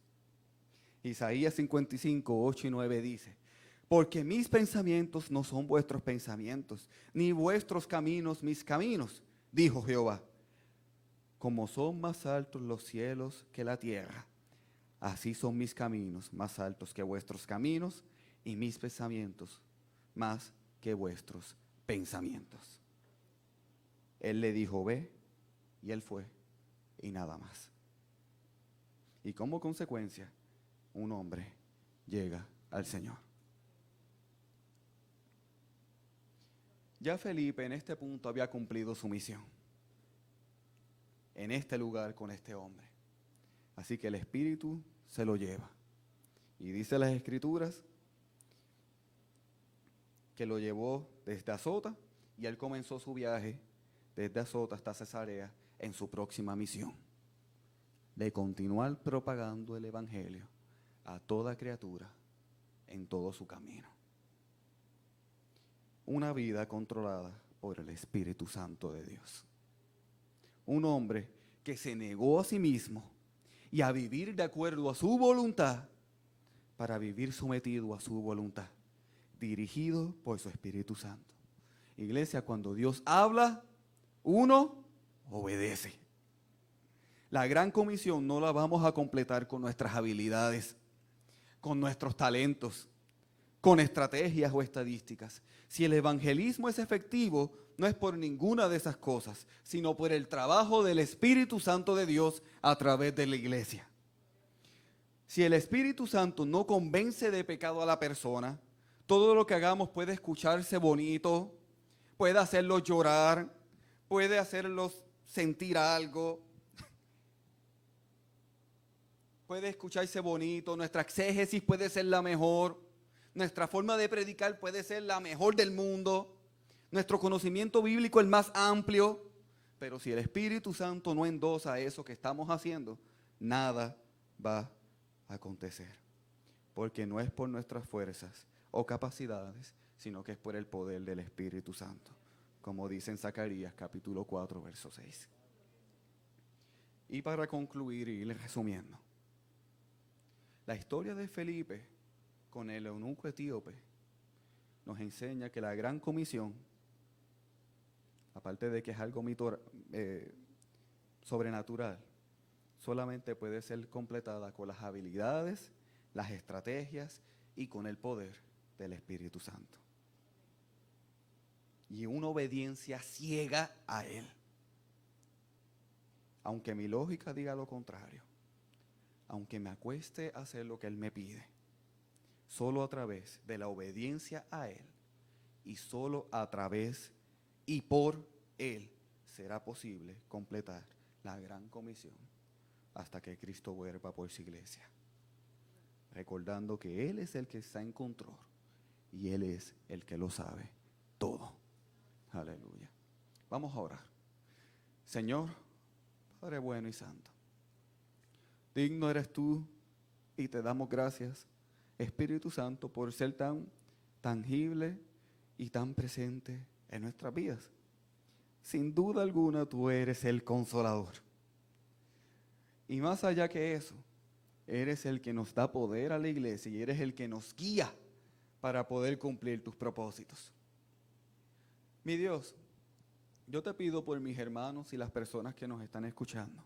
Isaías 55, 8 y 9 dice, porque mis pensamientos no son vuestros pensamientos, ni vuestros caminos mis caminos, dijo Jehová. Como son más altos los cielos que la tierra, así son mis caminos más altos que vuestros caminos, y mis pensamientos más que vuestros pensamientos. Él le dijo, ve, y él fue, y nada más. Y como consecuencia, un hombre llega al Señor. Ya Felipe en este punto había cumplido su misión, en este lugar con este hombre. Así que el Espíritu se lo lleva. Y dice las Escrituras que lo llevó desde Azota y él comenzó su viaje desde Azota hasta Cesarea en su próxima misión, de continuar propagando el Evangelio a toda criatura en todo su camino. Una vida controlada por el Espíritu Santo de Dios. Un hombre que se negó a sí mismo y a vivir de acuerdo a su voluntad para vivir sometido a su voluntad, dirigido por su Espíritu Santo. Iglesia, cuando Dios habla, uno obedece. La gran comisión no la vamos a completar con nuestras habilidades, con nuestros talentos, con estrategias o estadísticas. Si el evangelismo es efectivo, no es por ninguna de esas cosas, sino por el trabajo del Espíritu Santo de Dios a través de la iglesia. Si el Espíritu Santo no convence de pecado a la persona, todo lo que hagamos puede escucharse bonito, puede hacerlos llorar, puede hacerlos sentir algo, puede escucharse bonito, nuestra exégesis puede ser la mejor, nuestra forma de predicar puede ser la mejor del mundo, nuestro conocimiento bíblico el más amplio, pero si el Espíritu Santo no endosa eso que estamos haciendo, nada va a acontecer, porque no es por nuestras fuerzas o capacidades, sino que es por el poder del Espíritu Santo, como dice en Zacarías capítulo 4, verso 6. Y para concluir y ir resumiendo, la historia de Felipe con el eunuco etíope nos enseña que la gran comisión, aparte de que es algo sobrenatural, solamente puede ser completada con las habilidades, las estrategias y con el poder del Espíritu Santo. Y una obediencia ciega a Él. Aunque mi lógica diga lo contrario, aunque me acueste a hacer lo que Él me pide, solo a través de la obediencia a Él y solo a través y por Él será posible completar la gran comisión hasta que Cristo vuelva por su iglesia. Recordando que Él es el que está en control y Él es el que lo sabe todo. Aleluya. Vamos a orar. Señor, Padre bueno y santo, digno eres tú Y te damos gracias, Espíritu Santo, por ser tan tangible y tan presente en nuestras vidas. Sin duda alguna, tú eres el consolador. Y más allá que eso, eres el que nos da poder a la iglesia y eres el que nos guía para poder cumplir tus propósitos. Mi Dios, yo te pido por mis hermanos y las personas que nos están escuchando.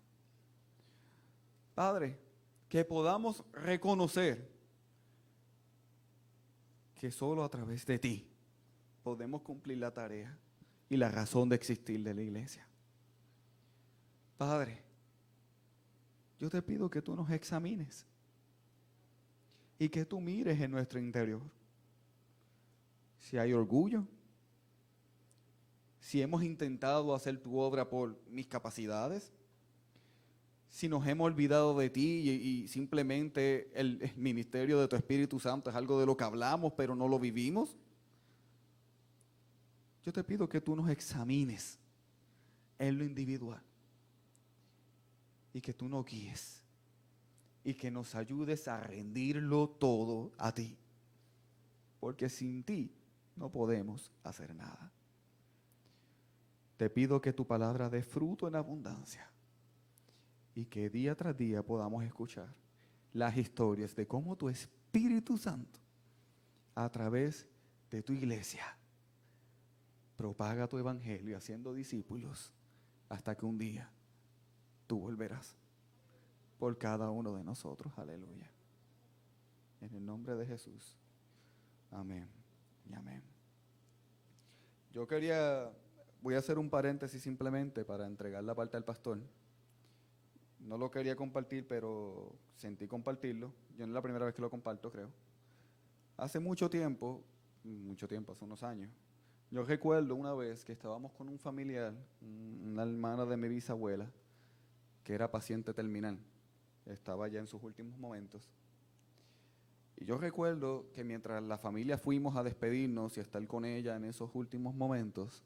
Padre, que podamos reconocer que solo a través de ti podemos cumplir la tarea y la razón de existir de la iglesia. Padre, yo te pido que tú nos examines y que tú mires en nuestro interior si hay orgullo, si hemos intentado hacer tu obra por mis capacidades, si nos hemos olvidado de ti y simplemente el ministerio de tu Espíritu Santo es algo de lo que hablamos pero no lo vivimos. Yo te pido que tú nos examines en lo individual y que tú nos guíes y que nos ayudes a rendirlo todo a ti, porque sin ti no podemos hacer nada. Te pido que tu palabra dé fruto en abundancia y que día tras día podamos escuchar las historias de cómo tu Espíritu Santo, a través de tu iglesia, propaga tu evangelio haciendo discípulos hasta que un día tú volverás por cada uno de nosotros. Aleluya. En el nombre de Jesús. Amén y amén. Voy a hacer un paréntesis simplemente para entregar la parte al pastor. No lo quería compartir, pero sentí compartirlo. Yo no es la primera vez que lo comparto, creo. Hace mucho tiempo, hace unos años, yo recuerdo una vez que estábamos con un familiar, una hermana de mi bisabuela, que era paciente terminal. Estaba ya en sus últimos momentos. Y yo recuerdo que mientras la familia fuimos a despedirnos y a estar con ella en esos últimos momentos,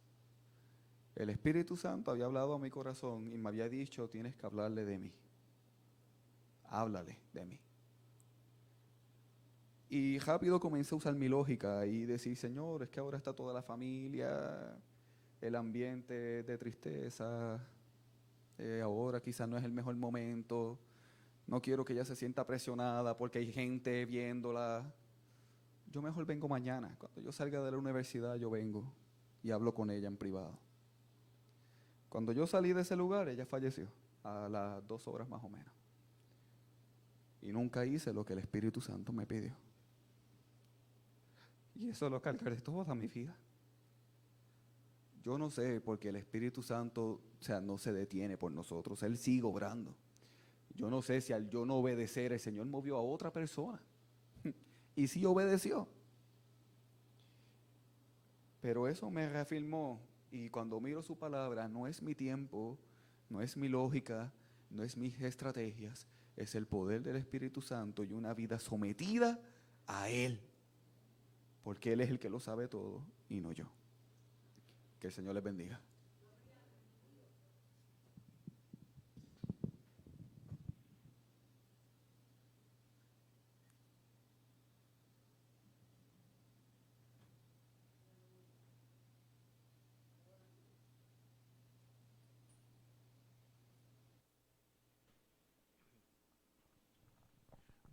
el Espíritu Santo había hablado a mi corazón y me había dicho: tienes que hablarle de mí. Háblale de mí. Y rápido comencé a usar mi lógica y decir: Señor, es que ahora está toda la familia, el ambiente de tristeza, ahora quizás no es el mejor momento, no quiero que ella se sienta presionada porque hay gente viéndola. Yo mejor vengo mañana, cuando yo salga de la universidad yo vengo y hablo con ella en privado. Cuando yo salí de ese lugar, ella falleció a las 2 horas más o menos. Y nunca hice lo que el Espíritu Santo me pidió. Y eso lo cargaré toda mi vida. Yo no sé por qué el Espíritu Santo, no se detiene por nosotros. Él sigue obrando. Yo no sé si al yo no obedecer, el Señor movió a otra persona. Y sí obedeció. Pero eso me reafirmó. Y cuando miro su palabra, no es mi tiempo, no es mi lógica, no es mis estrategias, es el poder del Espíritu Santo y una vida sometida a Él. Porque Él es el que lo sabe todo y no yo. Que el Señor les bendiga.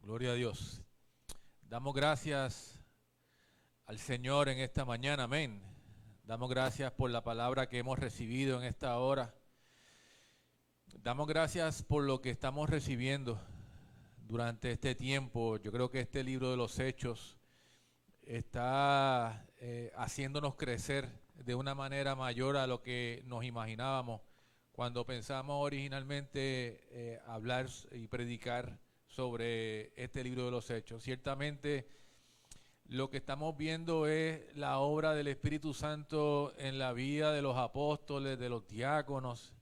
Gloria a Dios. Damos gracias al Señor en esta mañana, amén. Damos gracias por la palabra que hemos recibido en esta hora. Damos gracias por lo que estamos recibiendo durante este tiempo. Yo creo que este libro de los Hechos está haciéndonos crecer de una manera mayor a lo que nos imaginábamos cuando pensamos originalmente hablar y predicar sobre este libro de los Hechos. Ciertamente lo que estamos viendo es la obra del Espíritu Santo en la vida de los apóstoles, de los diáconos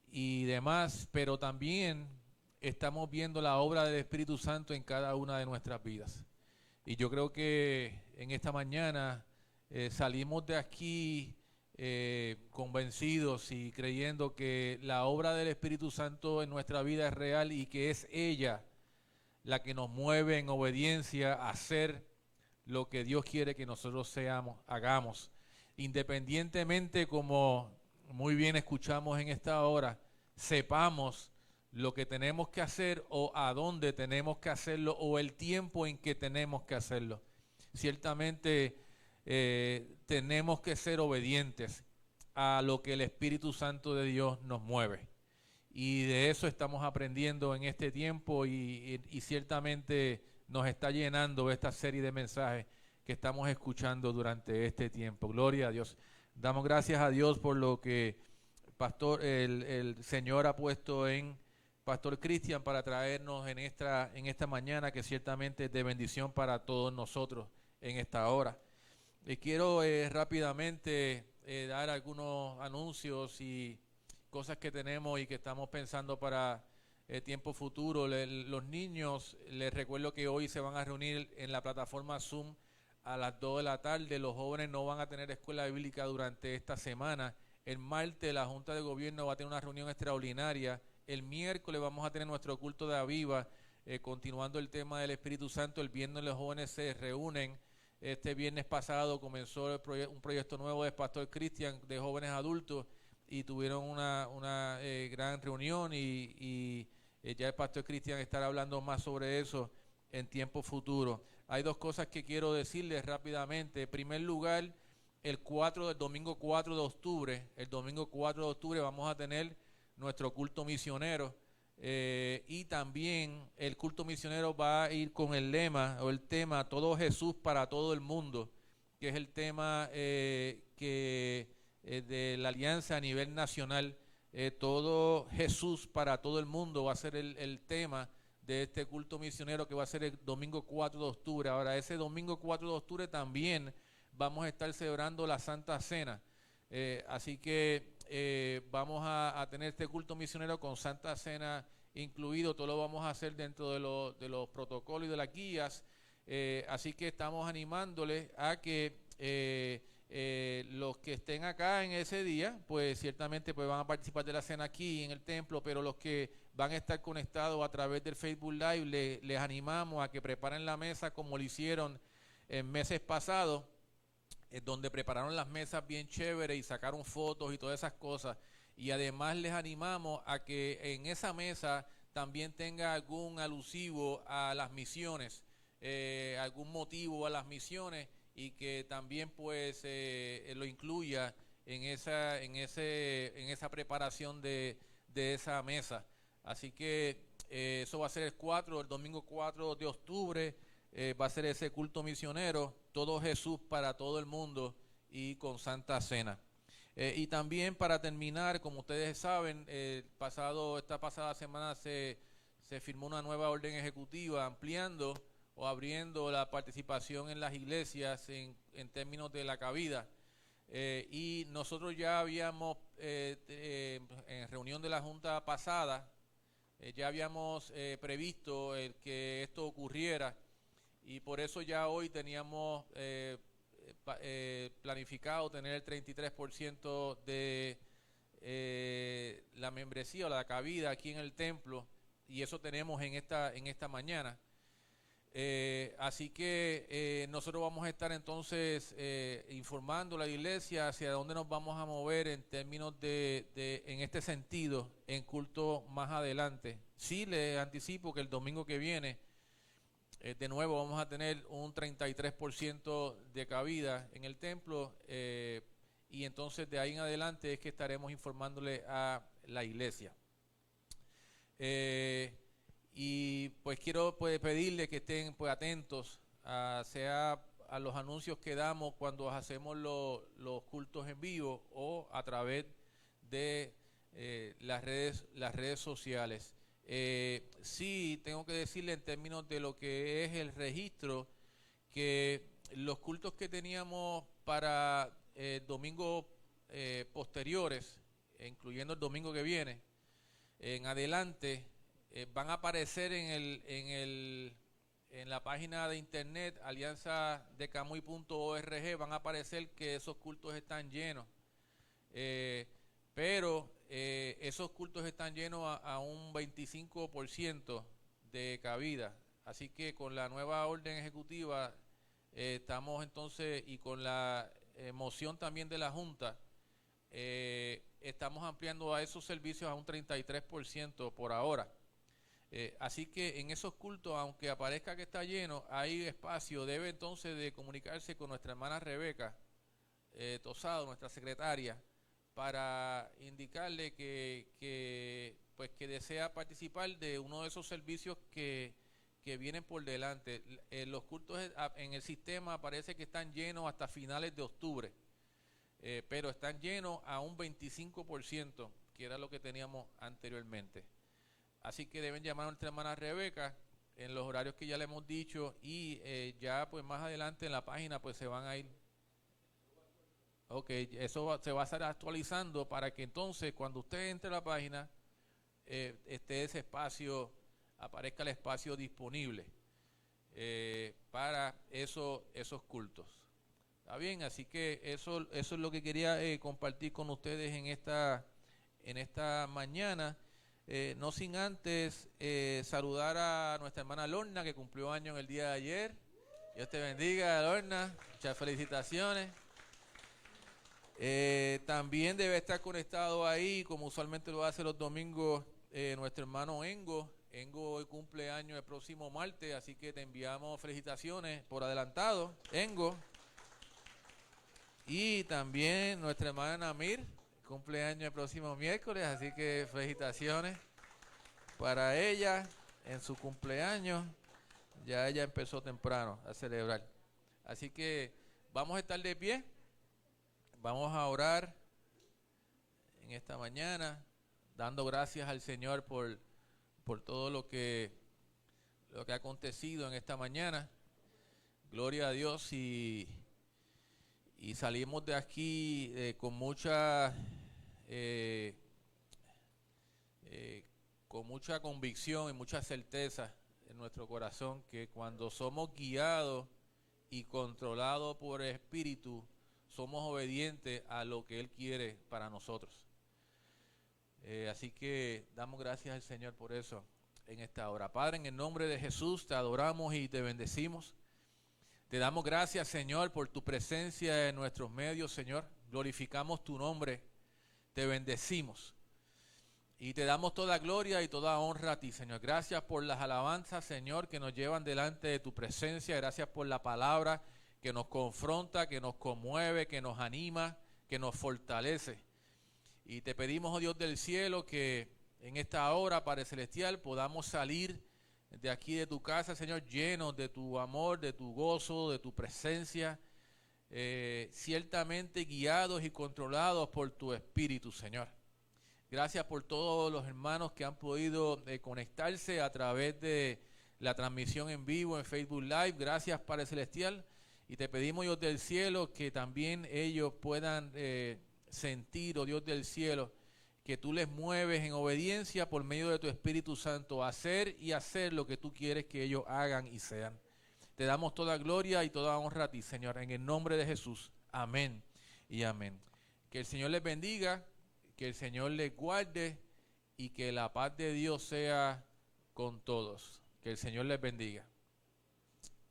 y demás, pero también estamos viendo la obra del Espíritu Santo en cada una de nuestras vidas. Y yo creo que en esta mañana salimos de aquí convencidos y creyendo que la obra del Espíritu Santo en nuestra vida es real y que es ella la que nos mueve en obediencia a hacer lo que Dios quiere que nosotros hagamos. Independientemente, como muy bien escuchamos en esta hora, sepamos lo que tenemos que hacer o a dónde tenemos que hacerlo o el tiempo en que tenemos que hacerlo. Ciertamente tenemos que ser obedientes a lo que el Espíritu Santo de Dios nos mueve. Y de eso estamos aprendiendo en este tiempo y ciertamente nos está llenando esta serie de mensajes que estamos escuchando durante este tiempo. Gloria a Dios. Damos gracias a Dios por lo que el Señor ha puesto en Pastor Cristian para traernos en esta mañana, que ciertamente es de bendición para todos nosotros en esta hora. Quiero rápidamente dar algunos anuncios y cosas que tenemos y que estamos pensando para tiempo futuro. Los niños, les recuerdo que hoy se van a reunir en la plataforma Zoom a las 2 de la tarde. Los jóvenes no van a tener escuela bíblica durante esta semana. El martes la Junta de Gobierno va a tener una reunión extraordinaria. El miércoles vamos a tener nuestro culto de Aviva, continuando el tema del Espíritu Santo. El viernes los jóvenes se reúnen. Este viernes pasado comenzó un proyecto nuevo de Pastor Cristian de jóvenes adultos y tuvieron una gran reunión y ya el Pastor Cristian estará hablando más sobre eso en tiempo futuro. Hay dos cosas que quiero decirles rápidamente. En primer lugar, el domingo 4 de octubre vamos a tener nuestro culto misionero, y también el culto misionero va a ir con el lema o el tema Todo Jesús para todo el mundo, que es el tema de la alianza a nivel nacional. Todo Jesús para todo el mundo va a ser el tema de este culto misionero, que va a ser el domingo 4 de octubre. Ahora, ese domingo 4 de octubre también vamos a estar celebrando la Santa Cena. Así que vamos a tener este culto misionero con Santa Cena incluido. Todo lo vamos a hacer dentro de los protocolos y de las guías. Así que estamos animándoles a que los que estén acá en ese día, pues ciertamente pues van a participar de la cena aquí en el templo, pero los que van a estar conectados a través del Facebook Live, les animamos a que preparen la mesa como lo hicieron en meses pasados, donde prepararon las mesas bien chéveres y sacaron fotos y todas esas cosas. Y además les animamos a que en esa mesa también tenga algún alusivo a las misiones, algún motivo a las misiones, y que también pues lo incluya en esa preparación de esa mesa. Así que eso va a ser el domingo 4 de octubre. Va a ser ese culto misionero, Todo Jesús para todo el mundo y con Santa Cena. Y también para terminar, como ustedes saben, esta pasada semana se firmó una nueva orden ejecutiva ampliando o abriendo la participación en las iglesias en términos de la cabida. Y nosotros ya habíamos, en reunión de la Junta pasada, ya habíamos previsto que esto ocurriera. Y por eso ya hoy teníamos planificado tener el 33% de la membresía o la cabida aquí en el templo, y eso tenemos en esta mañana. Así que nosotros vamos a estar entonces informando a la iglesia hacia dónde nos vamos a mover en términos en este sentido en culto más adelante. Sí, les anticipo que el domingo que viene de nuevo vamos a tener un 33% de cabida en el templo, y entonces de ahí en adelante es que estaremos informándole a la iglesia. Y pues quiero pedirle que estén pues atentos sea a los anuncios que damos cuando hacemos los cultos en vivo o a través de las redes sociales. Sí, tengo que decirle en términos de lo que es el registro, que los cultos que teníamos para domingos posteriores, incluyendo el domingo que viene, en adelante, van a aparecer en la página de internet alianzadecamuy.org. Van a aparecer que esos cultos están llenos, pero esos cultos están llenos a un 25% de cabida. Así que con la nueva orden ejecutiva estamos entonces, y con la moción también de la Junta, estamos ampliando a esos servicios a un 33% por ahora. Así que en esos cultos, aunque aparezca que está lleno, hay espacio. Debe entonces de comunicarse con nuestra hermana Rebeca Tosado, nuestra secretaria, para indicarle que desea participar de uno de esos servicios que vienen por delante. Los cultos en el sistema parece que están llenos hasta finales de octubre, pero están llenos a un 25%, que era lo que teníamos anteriormente. Así que deben llamar a nuestra hermana Rebeca en los horarios que ya le hemos dicho, y ya pues más adelante en la página pues se van a ir. Ok, eso se va a estar actualizando para que entonces cuando usted entre a la página esté ese espacio, aparezca el espacio disponible para esos cultos. ¿Está bien? Así que eso es lo que quería compartir con ustedes en esta mañana. No sin antes saludar a nuestra hermana Lorna, que cumplió año en el día de ayer. Dios te bendiga, Lorna. Muchas felicitaciones. También debe estar conectado ahí, como usualmente lo hace los domingos, nuestro hermano Engo. Engo hoy cumple año el próximo martes, así que te enviamos felicitaciones por adelantado, Engo. Y también nuestra hermana Namir, cumpleaños el próximo miércoles, así que felicitaciones para ella en su cumpleaños. Ya ella empezó temprano a celebrar. Así que vamos a estar de pie, vamos a orar en esta mañana, dando gracias al Señor por todo lo que ha acontecido en esta mañana. Gloria a Dios, y salimos de aquí con mucha convicción y mucha certeza en nuestro corazón que cuando somos guiados y controlados por el Espíritu, somos obedientes a lo que Él quiere para nosotros. Así que damos gracias al Señor por eso en esta hora. Padre, en el nombre de Jesús te adoramos y te bendecimos. Te damos gracias, Señor, por tu presencia en nuestros medios, Señor. Glorificamos tu nombre, te bendecimos y te damos toda gloria y toda honra a ti, Señor. Gracias por las alabanzas, Señor, que nos llevan delante de tu presencia. Gracias por la palabra que nos confronta, que nos conmueve, que nos anima, que nos fortalece. Y te pedimos, oh Dios del cielo, que en esta hora, Padre Celestial, podamos salir de aquí, de tu casa, Señor, llenos de tu amor, de tu gozo, de tu presencia, ciertamente guiados y controlados por tu Espíritu, Señor. Gracias por todos los hermanos que han podido conectarse a través de la transmisión en vivo en Facebook Live. Gracias, Padre Celestial. Y te pedimos, Dios del cielo, que también ellos puedan sentir, oh Dios del cielo, que tú les mueves en obediencia por medio de tu Espíritu Santo a hacer y hacer lo que tú quieres que ellos hagan y sean. Te damos toda gloria y toda honra a ti, Señor, en el nombre de Jesús. Amén y amén. Que el Señor les bendiga, que el Señor les guarde y que la paz de Dios sea con todos. Que el Señor les bendiga.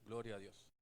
Gloria a Dios.